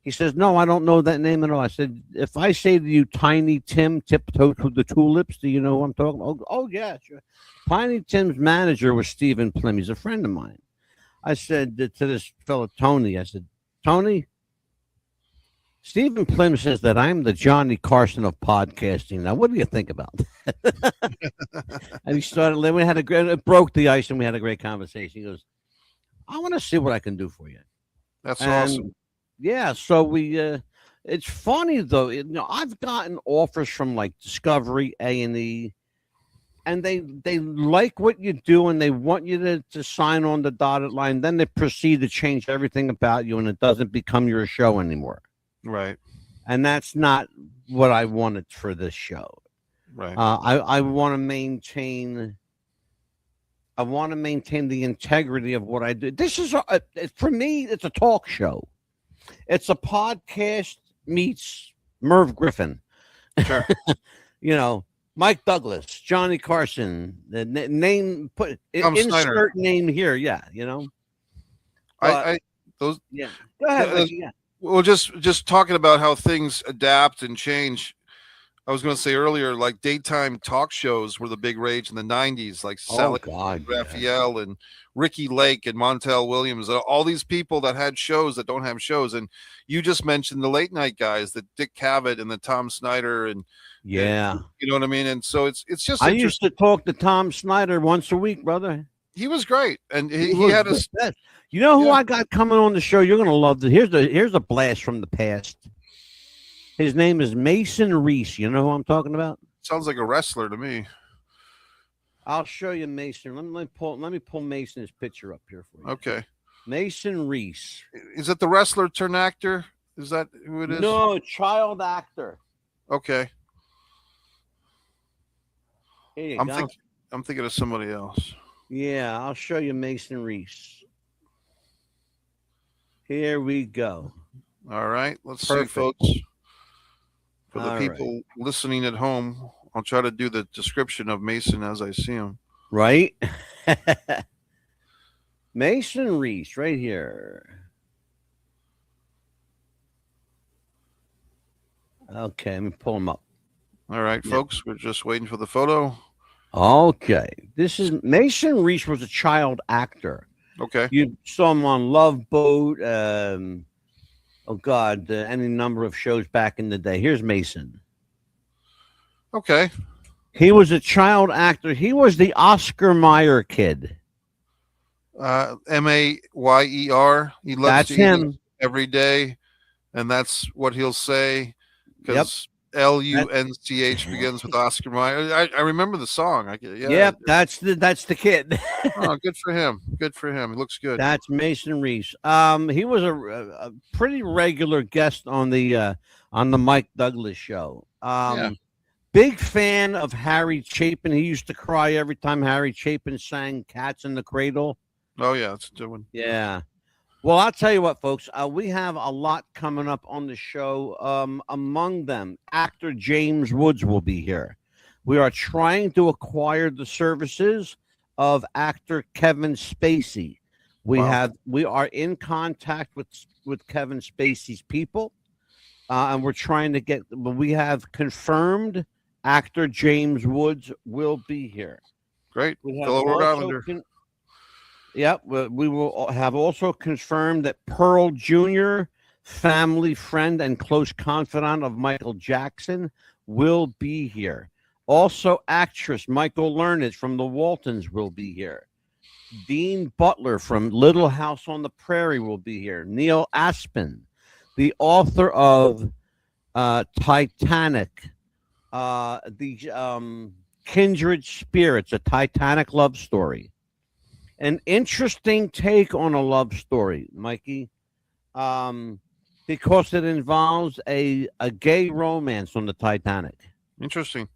Speaker 2: He says, "No, I don't know that name at all." I said, "If I say to you, Tiny Tim tiptoe to the tulips, do you know who I'm talking about?" Oh yeah, sure. Tiny Tim's manager was Stephen Plim. He's a friend of mine. I said to this fellow, Tony, I said, "Tony, Stephen Plim says that I'm the Johnny Carson of podcasting. Now, what do you think about that?" And he started, we had it broke the ice and we had a great conversation. He goes, "I want to see what I can do for you."
Speaker 3: That's awesome.
Speaker 2: Yeah. So it's funny though. I've gotten offers from like Discovery, A&E, and they like what you do and they want you to sign on the dotted line. Then they proceed to change everything about you and it doesn't become your show anymore.
Speaker 3: Right.
Speaker 2: And that's not what I wanted for this show.
Speaker 3: Right.
Speaker 2: I want to maintain the integrity of what I do. This is for me, it's a talk show. It's a podcast meets Merv Griffin.
Speaker 3: Sure.
Speaker 2: Mike Douglas, Johnny Carson, the name put insert
Speaker 3: Snyder.
Speaker 2: Name here. Yeah. Go ahead. Yeah.
Speaker 3: Well, just talking about how things adapt and change. I was going to say earlier, like daytime talk shows were the big rage in the 90s, like Sally Raphael and Ricky Lake and Montel Williams, all these people that had shows that don't have shows. And you just mentioned the late night guys, the Dick Cavett and the Tom Snyder. And
Speaker 2: yeah,
Speaker 3: you know what I mean? And so it's just,
Speaker 2: I used to talk to Tom Snyder once a week, brother.
Speaker 3: He was great. And he had a,
Speaker 2: you know who I got coming on the show? You're going to love this. Here's a blast from the past. His name is Mason Reese. You know who I'm talking about?
Speaker 3: Sounds like a wrestler to me.
Speaker 2: I'll show you Mason. Let me pull Mason's picture up here for you.
Speaker 3: Okay.
Speaker 2: Mason Reese.
Speaker 3: Is it the wrestler turned actor? Is that who it is?
Speaker 2: No, child actor.
Speaker 3: Okay.
Speaker 2: Here you
Speaker 3: I'm
Speaker 2: go.
Speaker 3: thinking of somebody else.
Speaker 2: Yeah, I'll show you Mason Reese. Here we go.
Speaker 3: All right. Let's
Speaker 2: Perfect.
Speaker 3: see, folks. For the
Speaker 2: All
Speaker 3: people listening at home, I'll try to do the description of Mason as I see him.
Speaker 2: Right? Mason Reese, right here. Okay, let me pull him up.
Speaker 3: All right,
Speaker 2: Yeah.
Speaker 3: folks. We're just waiting for the photo.
Speaker 2: Okay, this is Mason Reese was a child actor.
Speaker 3: Okay.
Speaker 2: You saw him on Love Boat. Oh God, any number of shows back in the day. Here's Mason.
Speaker 3: Okay.
Speaker 2: He was a child actor. He was the Oscar Mayer kid.
Speaker 3: Mayer. He loves
Speaker 2: That's
Speaker 3: to eat
Speaker 2: him.
Speaker 3: every day, and that's what he'll say.
Speaker 2: Yep.
Speaker 3: Because Lunch begins with Oscar Mayer. I remember the song.
Speaker 2: Yep, that's the kid.
Speaker 3: Oh, good for him. Good for him. He looks good.
Speaker 2: That's Mason Reese. He was a pretty regular guest on the Mike Douglas show.
Speaker 3: Yeah.
Speaker 2: Big fan of Harry Chapin. He used to cry every time Harry Chapin sang "Cats in the Cradle."
Speaker 3: Oh yeah, it's a good one.
Speaker 2: Yeah. Well, I'll tell you what, folks. We have a lot coming up on the show. Among them, actor James Woods will be here. We are trying to acquire the services of actor Kevin Spacey. We are in contact with Kevin Spacey's people, and we're trying to get. We have confirmed actor James Woods will be here.
Speaker 3: Great.
Speaker 2: We have
Speaker 3: Fellow Rhode
Speaker 2: also
Speaker 3: Islander.
Speaker 2: Yep, we will have also confirmed that Pearl Jr., family friend and close confidant of Michael Jackson, will be here. Also, actress Michael Learned from the Waltons will be here. Dean Butler from Little House on the Prairie will be here. Neil Aspen, the author of Titanic, the Kindred Spirits, a Titanic love story. An interesting take on a love story, Mikey, because it involves a gay romance on the Titanic.
Speaker 3: Interesting.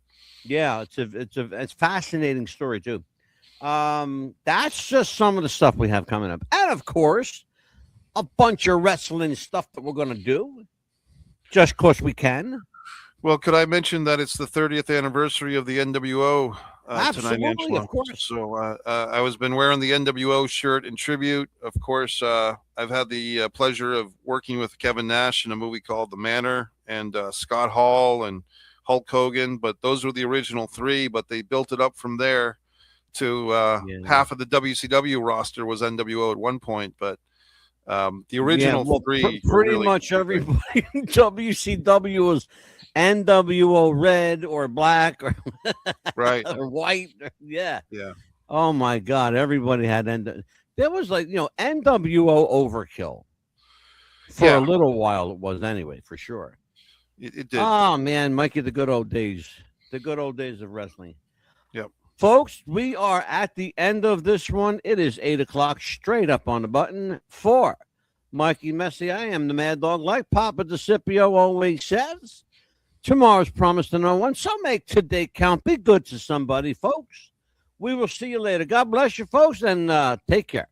Speaker 2: Yeah, it's a fascinating story too. That's just some of the stuff we have coming up, and of course, a bunch of wrestling stuff that we're gonna do, just because we can.
Speaker 3: Well, could I mention that it's the 30th anniversary of the NWO
Speaker 2: Absolutely,
Speaker 3: tonight, Angela?
Speaker 2: of course.
Speaker 3: So I was been wearing the NWO shirt in tribute. Of course, I've had the pleasure of working with Kevin Nash in a movie called The Manor, and Scott Hall and Hulk Hogan. But those were the original three. But they built it up from there to half of the WCW roster was NWO at one point. But the original three,
Speaker 2: pretty
Speaker 3: really
Speaker 2: much everybody in WCW was NWO red or black or
Speaker 3: right
Speaker 2: or white. Yeah.
Speaker 3: Oh
Speaker 2: my God, everybody had there was NWO overkill for a little while. It was anyway, for sure.
Speaker 3: It did.
Speaker 2: Oh man, Mikey, the good old days of wrestling.
Speaker 3: Yep.
Speaker 2: Folks, we are at the end of this one. It is 8:00 straight up on the button for Mikey Messi. I am the Mad Dog, like Papa DeCipio always says. Tomorrow's promised to no one, so make today count. Be good to somebody, folks. We will see you later. God bless you, folks, and take care.